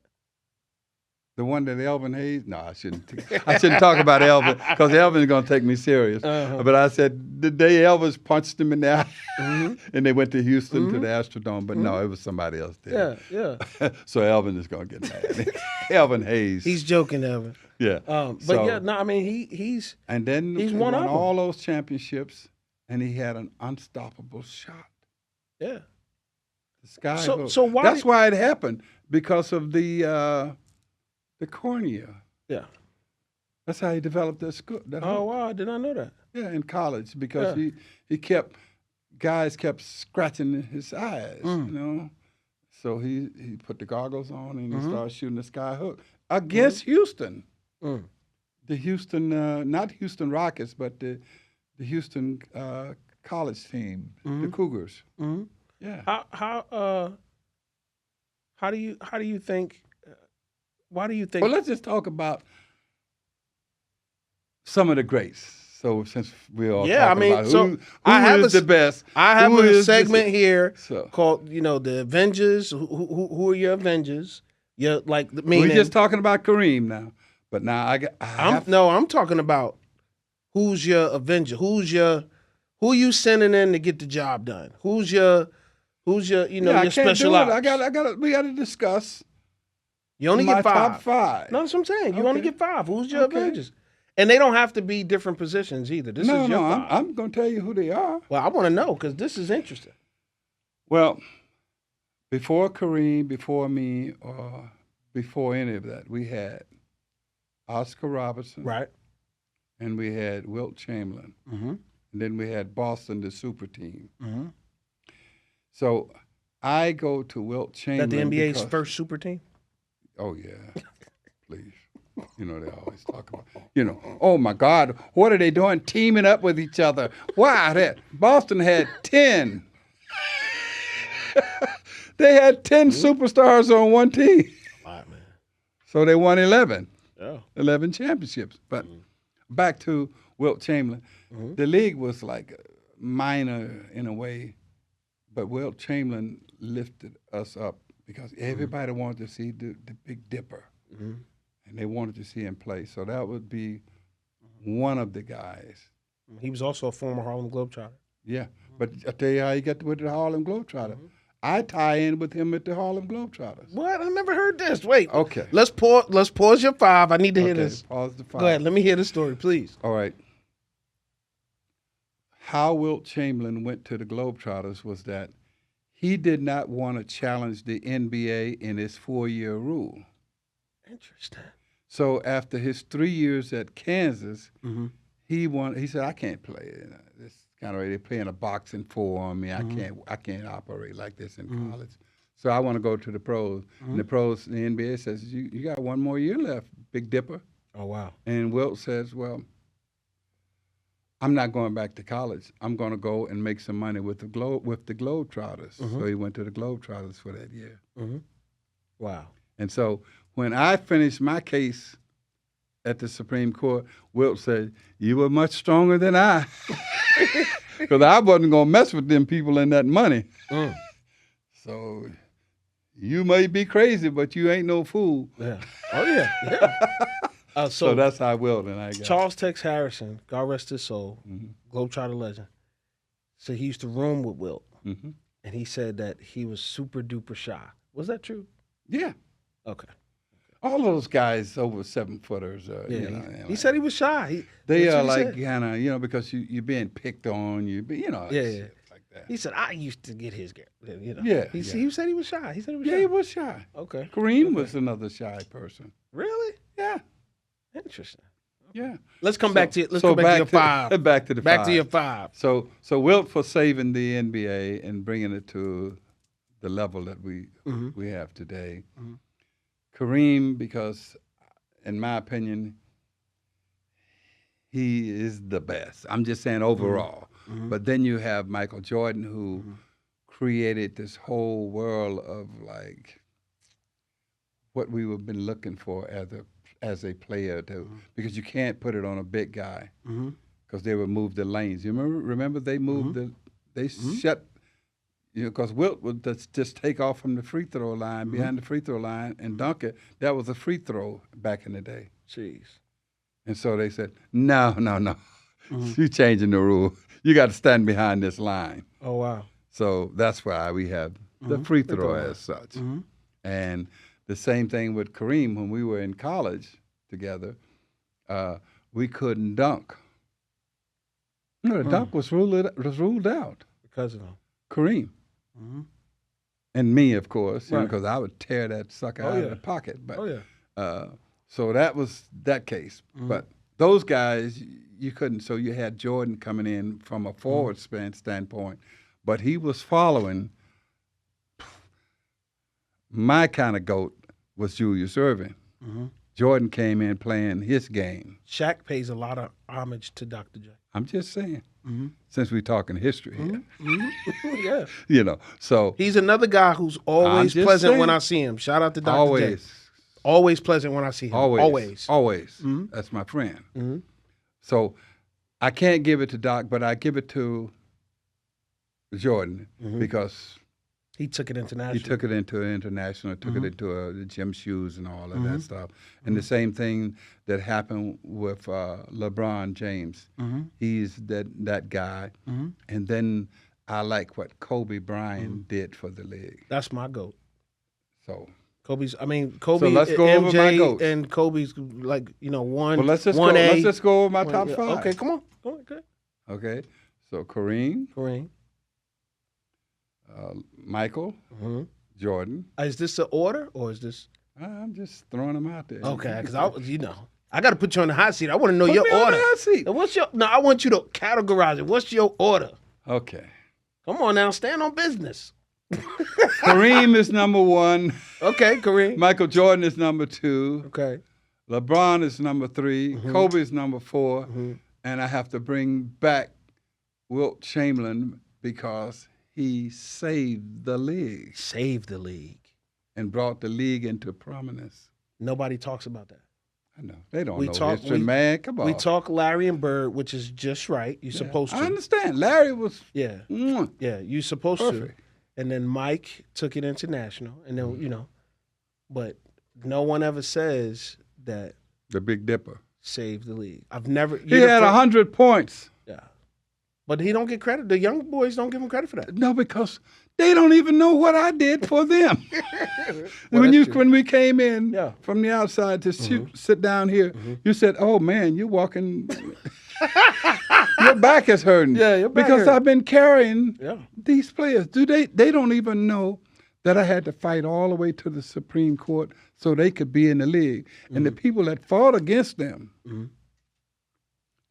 The one that Elvin Hayes? No, I shouldn't. I shouldn't talk about Elvin because Elvin's gonna take me serious. But I said the day Elvis punched him in the eye, and they went to Houston to the Astrodome. But no, it was somebody else there. Yeah. So Elvin is gonna get mad. Elvin Hayes. He's joking, Evan. Yeah. I mean, he's and then he's he one won of them. all those championships, and he had an unstoppable shot. Yeah. The sky. So why? That's why it happened, because of the cornea. Yeah. That's how he developed that school. Oh, wow. I did not know that. Yeah, in college, because guys kept scratching his eyes, So he put the goggles on and he started shooting the sky hook against Houston. The Houston, not Houston Rockets, but the Houston college team, the Cougars. Yeah. How do you think? Why do you think? Well, let's just talk about some of the greats. So since we're all talking about who is the best, I have a segment here called the Avengers. Who are your Avengers? We're just talking about Kareem now, but now I'm talking about who's your Avenger. Who you sending in to get the job done? Who's your Who's your, I your can't special do it. ops? We got to discuss You only my get 5. top 5. No, that's what I'm saying. You only Okay. get 5. Who's your Okay. Avengers? And they don't have to be different positions either. This is your 5. I'm going to tell you who they are. Well, I want to know because this is interesting. Well, before Kareem, before me, or before any of that, we had Oscar Robertson. Right. And we had Wilt Chamberlain. Mm-hmm. And then we had Boston, the super team. Mm-hmm. So I go to Wilt Chamberlain. That the NBA's first super team? Oh, yeah. Please. They always talk about, oh, my God, what are they doing teaming up with each other? Why? Boston had 10. They had 10 superstars on one team. A lot, man. So they won 11. Oh. 11 championships. But back to Wilt Chamberlain. Mm-hmm. The league was like minor in a way, but Wilt Chamberlain lifted us up because everybody wanted to see the Big Dipper. Mm-hmm. And they wanted to see him play. So that would be one of the guys. He was also a former Harlem Globetrotter. Yeah. But I tell you how he got with the Harlem Globetrotter. Mm-hmm. I tie in with him at the Harlem Globetrotters. What? I never heard this. Wait. Okay. Let's pause your 5. I need to hear this. Pause the 5. Go ahead. Let me hear the story, please. All right. How Wilt Chamberlain went to the Globetrotters was that he did not want to challenge the NBA in his 4-year rule. Interesting. So after his 3 years at Kansas, Mm-hmm. he said, I can't play. This kind of way they're playing a boxing 4 on me. Mm-hmm. I can't operate like this in college. So I want to go to the pros. And the pros, the NBA says, you got 1 more year left, Big Dipper. Oh, wow. And Wilt says, well, I'm not going back to college. I'm going to go and make some money with the Globetrotters. So he went to the Globetrotters for that year. Mm-hmm. Wow. And so when I finished my case at the Supreme Court, Wilt said, you were much stronger than I. Because I wasn't going to mess with them people and that money. So you may be crazy, but you ain't no fool. Yeah. Oh, yeah. So that's how Wilt and I got. Charles Tex Harrison, God rest his soul, Globetrotter legend, so he used to room with Wilt. Mm-hmm. And he said that he was super duper shy. Was that true? Yeah. Okay. All those guys over 7-footers. He said he was shy. They are like kind of, because you're being picked on. Yeah. Like that. He said, I used to get his girl. Yeah. He said he was shy. He said he was Yeah, shy. he was shy. Okay. Kareem was another shy person. Really? Yeah. Interesting. Yeah. Let's come back to your 5. Back to the 5. Back to your 5. So Wilt for saving the NBA and bringing it to the level that we have today. Mm-hmm. Kareem, because in my opinion, he is the best. I'm just saying overall. Mm-hmm. But then you have Michael Jordan, who created this whole world of like what we have been looking for as a player, because you can't put it on a big guy because they would move the lanes. You remember they moved they shut. Because Wilt would just take off from the free throw line, behind the free throw line, and dunk it. That was a free throw back in the day. Jeez. And so they said, no. You're changing the rule. You got to stand behind this line. Oh, wow. So that's why we have the free throw as such. And the same thing with Kareem. When we were in college together, we couldn't dunk. The dunk was ruled out. Because of him. Kareem. And me, of course, because I would tear that sucker out of the pocket. But, so that was that case. But those guys, you couldn't. So you had Jordan coming in from a forward standpoint, but he was following. My kind of GOAT was Julius Erving. Jordan came in playing his game. Shaq pays a lot of homage to Dr. J. I'm just saying. Since we're talking history here. Yeah. So he's another guy who's always pleasant when I see him. Shout out to Dr. J. Always pleasant when I see him. Always. That's my friend. So I can't give it to Doc, but I give it to Jordan because he took it international. He took it into international, took it into the gym shoes and all of that stuff. And the same thing that happened with LeBron James. He's that guy. And then I like what Kobe Bryant did for the league. That's my GOAT. So Kobe, So let's go MJ, over my GOATs. and Kobe's like, one. Well, let's just one go. A, Let's just go over my one- top yeah, five. Okay, come on. Go on, okay. Okay. So Kareem, Kareem. Michael, Jordan. Is this the order or is this? I'm just throwing them out there. Okay, because I got to put you on the hot seat. I want to know Put your me on order. the hot seat. What's your? No, I want you to categorize it. What's your order? Okay. Come on now, stand on business. Kareem is number 1. Okay, Kareem. Michael Jordan is number 2. Okay. LeBron is number 3. Kobe is number 4. And I have to bring back Wilt Chamberlain because he saved the league Save the league. and brought the league into prominence. Nobody talks about that. I know. They don't We know talk- history, we- man. Come on. We talk Larry and Bird, which is just right. You're supposed to. I understand. Larry was Yeah. mm, Yeah, you're supposed perfect. to. And then Mike took it international. And then, but no one ever says that The Big Dipper. saved the league. I've never. He had 100 points. Yeah. But he don't get credit. The young boys don't give him credit for that. No, because they don't even know what I did for them. Well, that's true. When we came in Yeah. from the outside to sit down here, you said, "Oh man, you're walking. Your back is hurting." Yeah, your back because hurt. I've been carrying Yeah. these players. They don't even know that I had to fight all the way to the Supreme Court so they could be in the league. And the people that fought against them,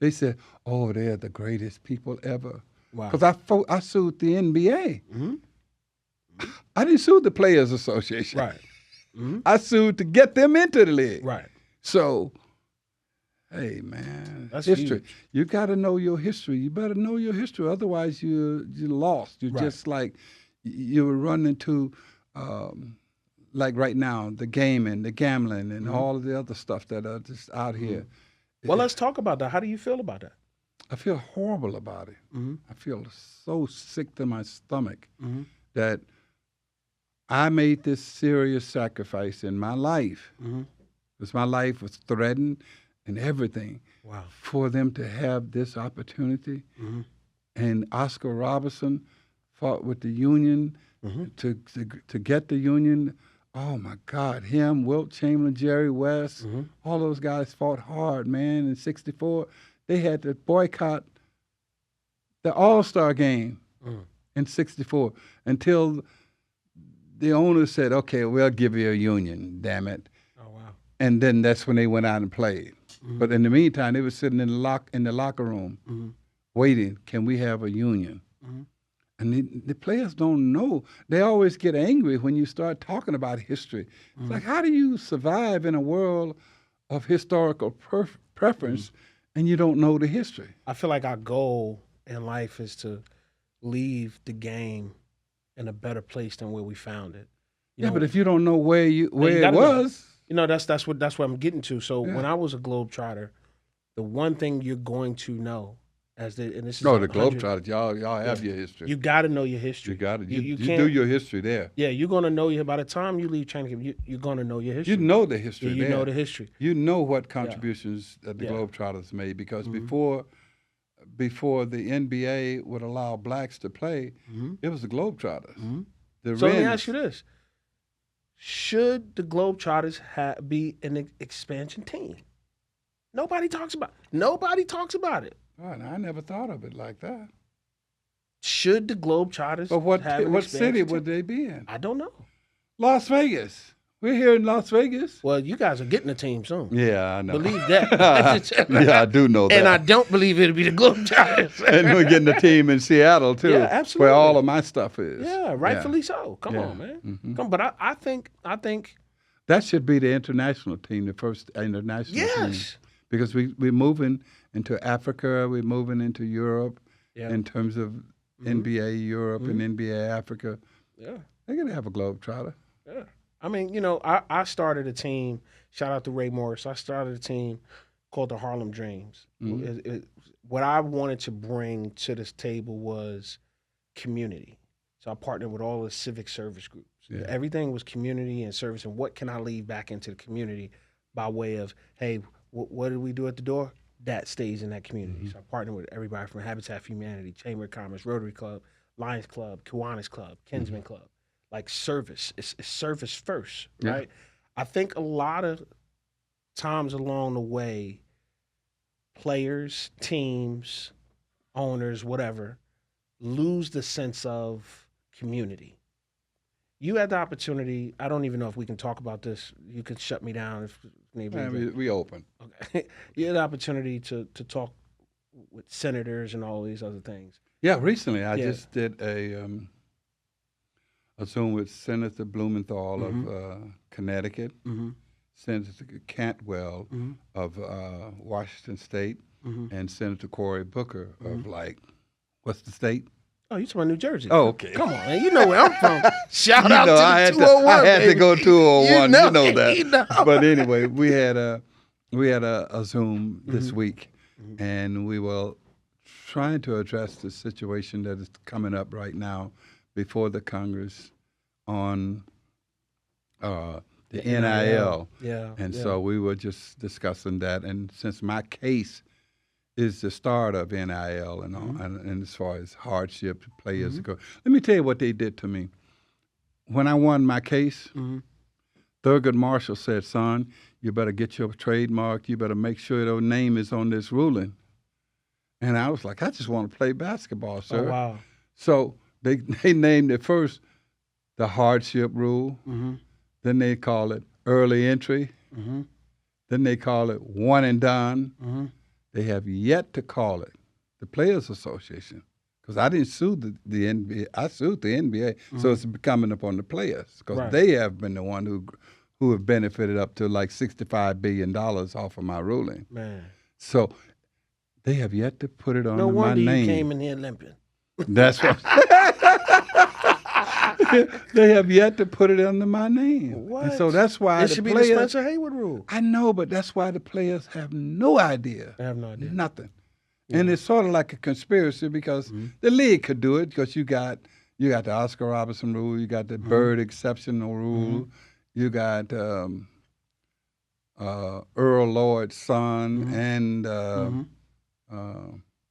they said, "Oh, they're the greatest people ever." Wow. Because I sued the NBA. I didn't sue the Players Association. Right. I sued to get them into the league. Right. So, hey, man, That's history. huge. You got to know your history. You better know your history. Otherwise, you're lost. You're Right. just like you were running into, like right now, the gaming, the gambling, and all of the other stuff that are just out here. Well, let's talk about that. How do you feel about that? I feel horrible about it. I feel so sick to my stomach that I made this serious sacrifice in my life because my life was threatened and everything Wow. for them to have this opportunity. And Oscar Robertson fought with the union to get the union. Oh, my God, him, Wilt Chamberlain, Jerry West, all those guys fought hard, man. In 64, they had to boycott the All-Star game in 64 until the owner said, "Okay, we'll give you a union, damn it." Oh, wow. And then that's when they went out and played. But in the meantime, they were sitting in the locker room waiting, can we have a union? And the players don't know. They always get angry when you start talking about history. It's like, how do you survive in a world of historical preference and you don't know the history? I feel like our goal in life is to leave the game in a better place than where we found it. You know, But if you don't know where you it gotta know. was, that's what I'm getting to. So when I was a Globetrotter, the one thing you're going to know and this is no, the 100 Globetrotters, y'all have your history. You got to know your history. You got it. You can't do your history there. Yeah, you're gonna know by the time you leave training camp, you're gonna know your history. You know the history you there. know the history. You know what contributions that the Globetrotters made because before the NBA would allow blacks to play, it was the Globetrotters. The So let me Wrens. ask you this: should the Globetrotters be an expansion team? Nobody talks about it. God, I never thought of it like that. Should the Globetrotters But have an what expansion city team? would they be in? I don't know. Las Vegas. We're here in Las Vegas. Well, you guys are getting a team soon. Yeah, I know. Believe that. Yeah, I do know that. And I don't believe it'll be the Globetrotters. And we're getting a team in Seattle too, Yeah, absolutely. where all of my stuff is. Yeah, rightfully so. Come on, man. Come, but I think That should be the international team, the first international team. yes. Because we're moving into Africa, we're moving into Europe Yeah. in terms of NBA Europe and NBA Africa. Yeah. They're going to have a Globetrotter. Yeah. I mean, I started a team, shout out to Ray Morris. I started a team called the Harlem Dreams. What I wanted to bring to this table was community. So I partnered with all the civic service groups. Yeah. Everything was community and service, and what can I leave back into the community by way of, hey, what did we do at the door? That stays in that community. So I partnered with everybody from Habitat for Humanity, Chamber of Commerce, Rotary Club, Lions Club, Kiwanis Club, Kinsman Club. Like service. It's service first, right? I think a lot of times along the way, players, teams, owners, whatever, lose the sense of community. You had the opportunity. I don't even know if we can talk about this. You could shut me down if need be. We open. Okay. You had the opportunity to talk with senators and all these other things. Yeah, recently I just did a Zoom with Senator Blumenthal of Connecticut, Senator Cantwell of Washington State, and Senator Cory Booker of what's the state? Oh, you talking about New Jersey? Oh, okay. Come on, man. You know where I'm from. Shout out to I the 201. I had to go 201. You You know that. You know. But anyway, we had a Zoom this week, and we were trying to address the situation that is coming up right now before the Congress on the NIL. Yeah. And so we were just discussing that. And since my case is the start of NIL and all, and as far as hardship players go, let me tell you what they did to me. When I won my case, Thurgood Marshall said, "Son, you better get your trademark. You better make sure your name is on this ruling." And I was like, I just want to play basketball, sir. Oh, wow. So they named it first the hardship rule. Then they call it early entry. Then they call it one and done. They have yet to call it the Players Association, because I didn't sue the NBA. I sued the NBA, so it's coming up on the players, because they have been the one who have benefited up to like $65 billion off of my ruling. Man. So they have yet to put it on my name. No wonder you came in here limping. That's what. They have yet to put it under my name. What? And so that's why it should be the Spencer Haywood rule. I know, but that's why the players have no idea. I have no idea. Nothing. Yeah. And it's sort of like a conspiracy, because the league could do it, because you got the Oscar Robertson rule, you got the Bird exceptional rule, you got Earl Lloyd's son, and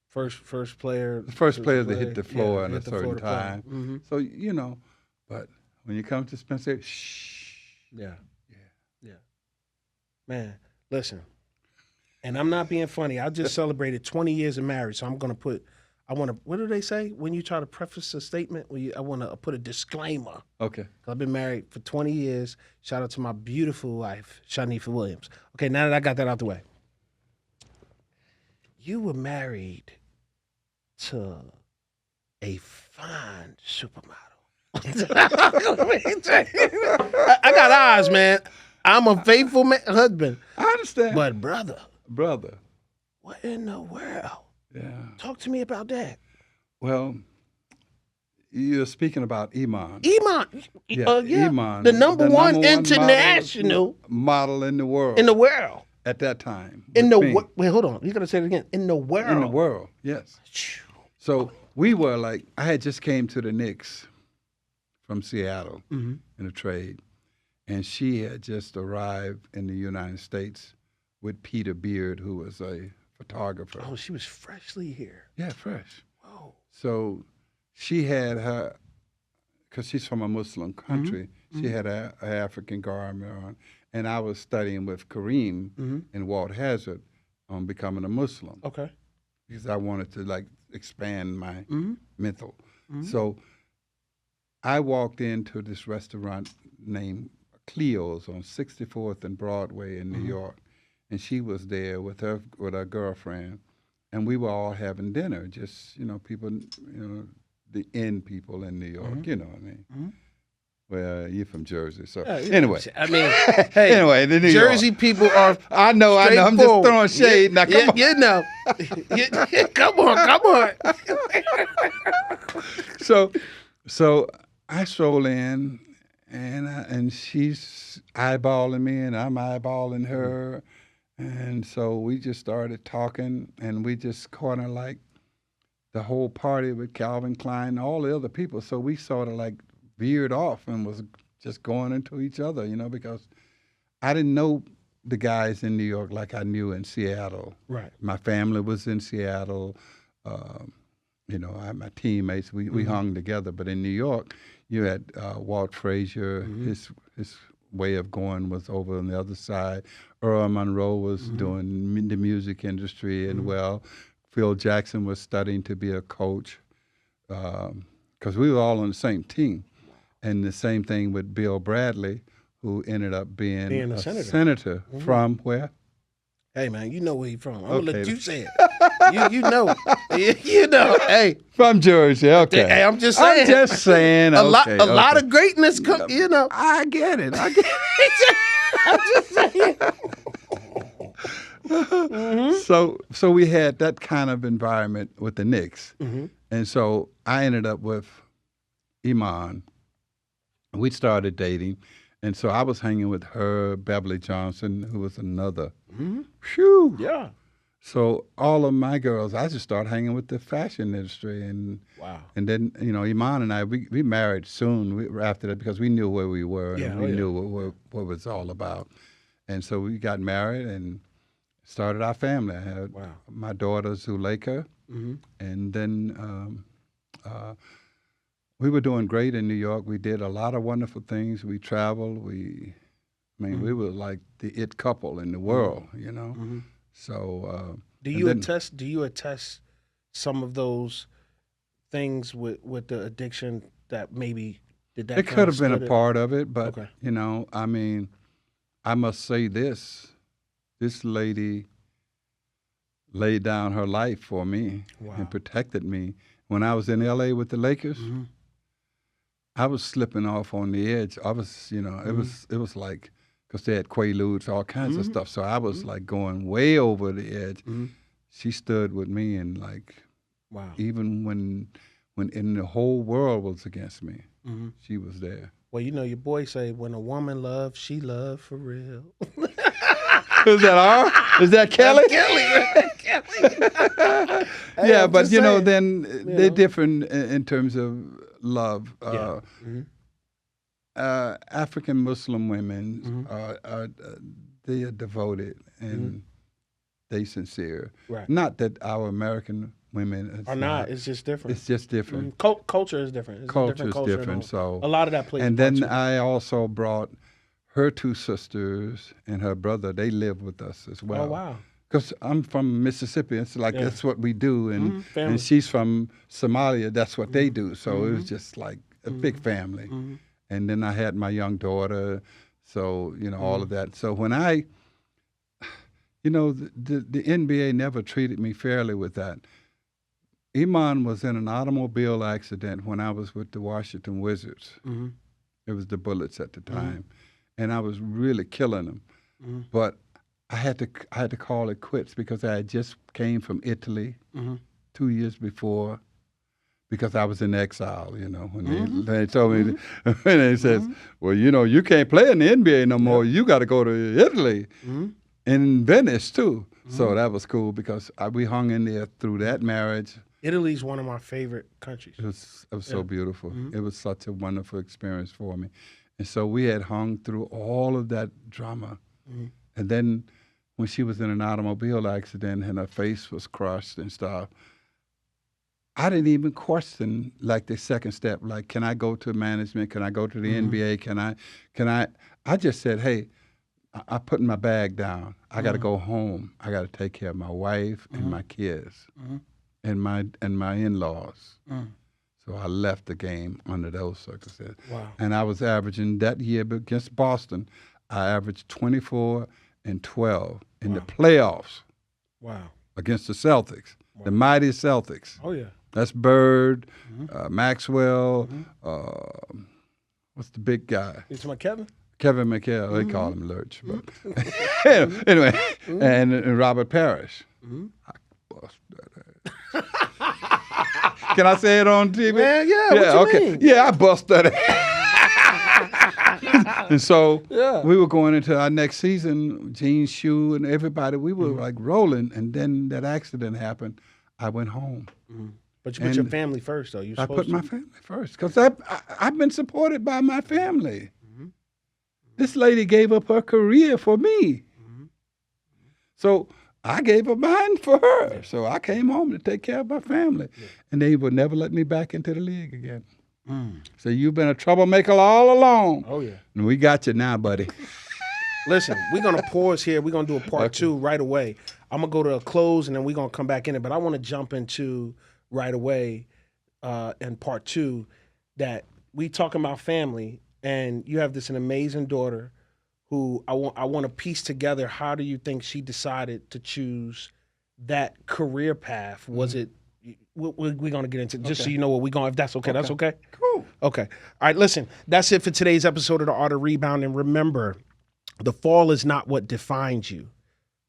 first player. The first player to hit the floor at a certain time. So, but when you come to Spencer, shh. Yeah. Man, listen, and I'm not being funny. I just celebrated 20 years of marriage, so what do they say when you try to preface a statement? I want to put a disclaimer. Okay. I've been married for 20 years. Shout out to my beautiful wife, Shanifa Williams. Okay, now that I got that out the way. You were married to a fine supermodel. I got eyes, man. I'm a faithful husband. I understand. But brother. What in the world? Yeah. Talk to me about that. Well, you're speaking about Iman. Iman. Yeah. Iman. The number one international model in the world. At that time. Wait, hold on. You got to say it again. In the world. In the world, yes. So we were I had just came to the Knicks from Seattle in a trade. And she had just arrived in the United States with Peter Beard, who was a photographer. Oh, she was freshly here. Yeah, fresh. Whoa. So she had her, because she's from a Muslim country, she had an African garment on. And I was studying with Kareem and Walt Hazard on becoming a Muslim. Okay. Because I wanted to expand my mental. So I walked into this restaurant named Cleo's on 64th and Broadway in New York, and she was there with her girlfriend, and we were all having dinner. Just people, the in people in New York. You know what I mean? Well, you're from Jersey, so anyway. I mean, hey, anyway, the New Jersey York. people are. I know. I'm just throwing shade. Now, come on. You know. Come on. So I stroll in. And she's eyeballing me, and I'm eyeballing her. And so we just started talking, and we just kind of the whole party with Calvin Klein and all the other people. So we sort of veered off and was just going into each other, because I didn't know the guys in New York like I knew in Seattle. Right. My family was in Seattle. my teammates, we hung together. But in New York, you had Walt Frazier. His way of going was over on the other side. Earl Monroe was doing the music industry, and Phil Jackson was studying to be a coach, because we were all on the same team. And the same thing with Bill Bradley, who ended up being a senator from where? Hey, man, you know where he's from. I'm going to let you say it. You know. You know. Hey. From Georgia, okay. Hey, I'm just saying. A lot of greatness, you know. I get it. I'm just saying. So we had that kind of environment with the Knicks. And so I ended up with Iman. We started dating. And so I was hanging with her, Beverly Johnson, who was another. Phew. Yeah. So all of my girls, I just started hanging with the fashion industry. And then, Iman and I, we married soon after that, because we knew where we were and we knew what it was all about. And so we got married and started our family. I had my daughter, Zuleika, and then we were doing great in New York. We did a lot of wonderful things. We traveled. We were like the it couple in the world, So do you attest some of those things with the addiction that maybe did that? It could have been a part of it, but I must say this lady laid down her life for me and protected me. When I was in LA with the Lakers, I was slipping off on the edge. I was, it was like, because they had Quaaludes, all kinds of stuff. So I was like going way over the edge. She stood with me, and even when in the whole world was against me, she was there. Well, your boy say, when a woman loves, she loves for real. Is that our? Is that Kelly? Kelly. Yeah, but then they're different in terms of love. African Muslim women they are devoted and they sincere. Right. Not that our American women are not. It's just different. It's just different. Culture is different. Culture is different. So a lot of that plays. And then I also brought her two sisters and her brother. They live with us as well. Oh wow. Because I'm from Mississippi. It's like that's what we do, and she's from Somalia. That's what they do. So it was just like a big family. And then I had my young daughter, so all of that. So when the NBA never treated me fairly with that. Iman was in an automobile accident when I was with the Washington Wizards. It was the Bullets at the time, and I was really killing them. But I had to call it quits because I had just came from Italy 2 years before, because I was in exile, when they told me, and they said, well, you can't play in the NBA no more. You got to go to Italy, in Venice too. So that was cool because we hung in there through that marriage. Italy's one of my favorite countries. It was so beautiful. It was such a wonderful experience for me. And so we had hung through all of that drama. And then when she was in an automobile accident and her face was crushed and stuff, I didn't even question like the second step, like, can I go to management? Can I go to the NBA? I just said, hey, I put my bag down. I got to go home. I got to take care of my wife and my kids and my in-laws. So I left the game under those circumstances. Wow. And I was averaging that year against Boston, I averaged 24 and 12 in the playoffs. Wow. Against the Celtics, the mighty Celtics. Oh, yeah. That's Bird, Maxwell, what's the big guy? You talking about Kevin? Kevin McHale, they call him Lurch. But anyway, and Robert Parrish. I bust that ass. Can I say it on TV? Man, yeah, what you mean? Yeah, I bust that ass. And so we were going into our next season, Gene Shue and everybody, we were like rolling, and then that accident happened. I went home. But you put your family first, though. I put my family first because I've been supported by my family. This lady gave up her career for me. So I gave up mine for her. So I came home to take care of my family. And they would never let me back into the league again. So you've been a troublemaker all along. Oh, yeah. And we got you now, buddy. Listen, we're going to pause here. We're going to do a part two right away. I'm going to go to a close, and then we're going to come back in it. But I want to jump into right away in part two that we talking about family, and you have an amazing daughter who I want to piece together. How do you think she decided to choose that career path? Was it we're going to get into just so you know what we're going. If that's okay, that's okay. Cool. Okay. All right. Listen, that's it for today's episode of The Art of Rebound. And remember, the fall is not what defines you.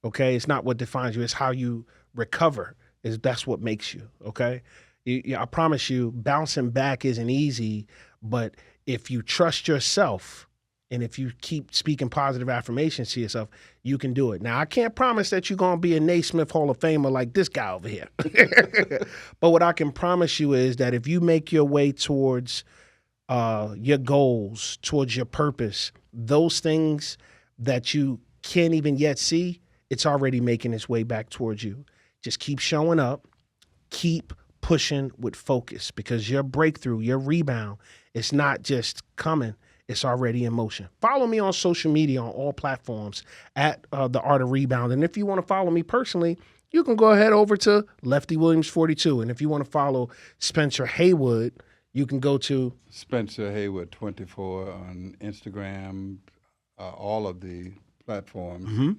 Okay, it's not what defines you. It's how you recover. That's what makes you. Okay. I promise you, bouncing back isn't easy, but if you trust yourself and if you keep speaking positive affirmations to yourself, you can do it. Now, I can't promise that you're going to be a Naismith Hall of Famer like this guy over here. But what I can promise you is that if you make your way towards your goals, towards your purpose, those things that you can't even yet see, it's already making its way back towards you. Just keep showing up, keep pushing with focus, because your breakthrough, your rebound, it's not just coming, it's already in motion. Follow me on social media on all platforms at The Art of Rebound. And if you want to follow me personally, you can go ahead over to Lefty Williams 42. And if you want to follow Spencer Haywood, you can go to Spencer Haywood 24 on Instagram, all of the platforms.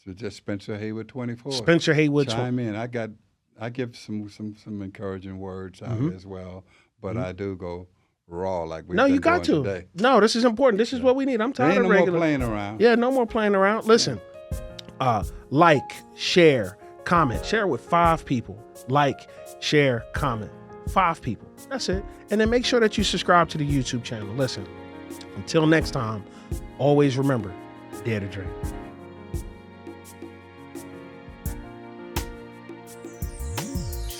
So just Spencer Haywood 24. Spencer Haywood. Chime in. I give some encouraging words out as well, but I do go raw like we've been doing today. No, this is important. This is what we need. I'm tired of regular. No more playing around. Yeah, no more playing around. Listen, like, share, comment. Share it with 5 people. Like, share, comment. 5 people. That's it. And then make sure that you subscribe to the YouTube channel. Listen, until next time, always remember, dare to dream.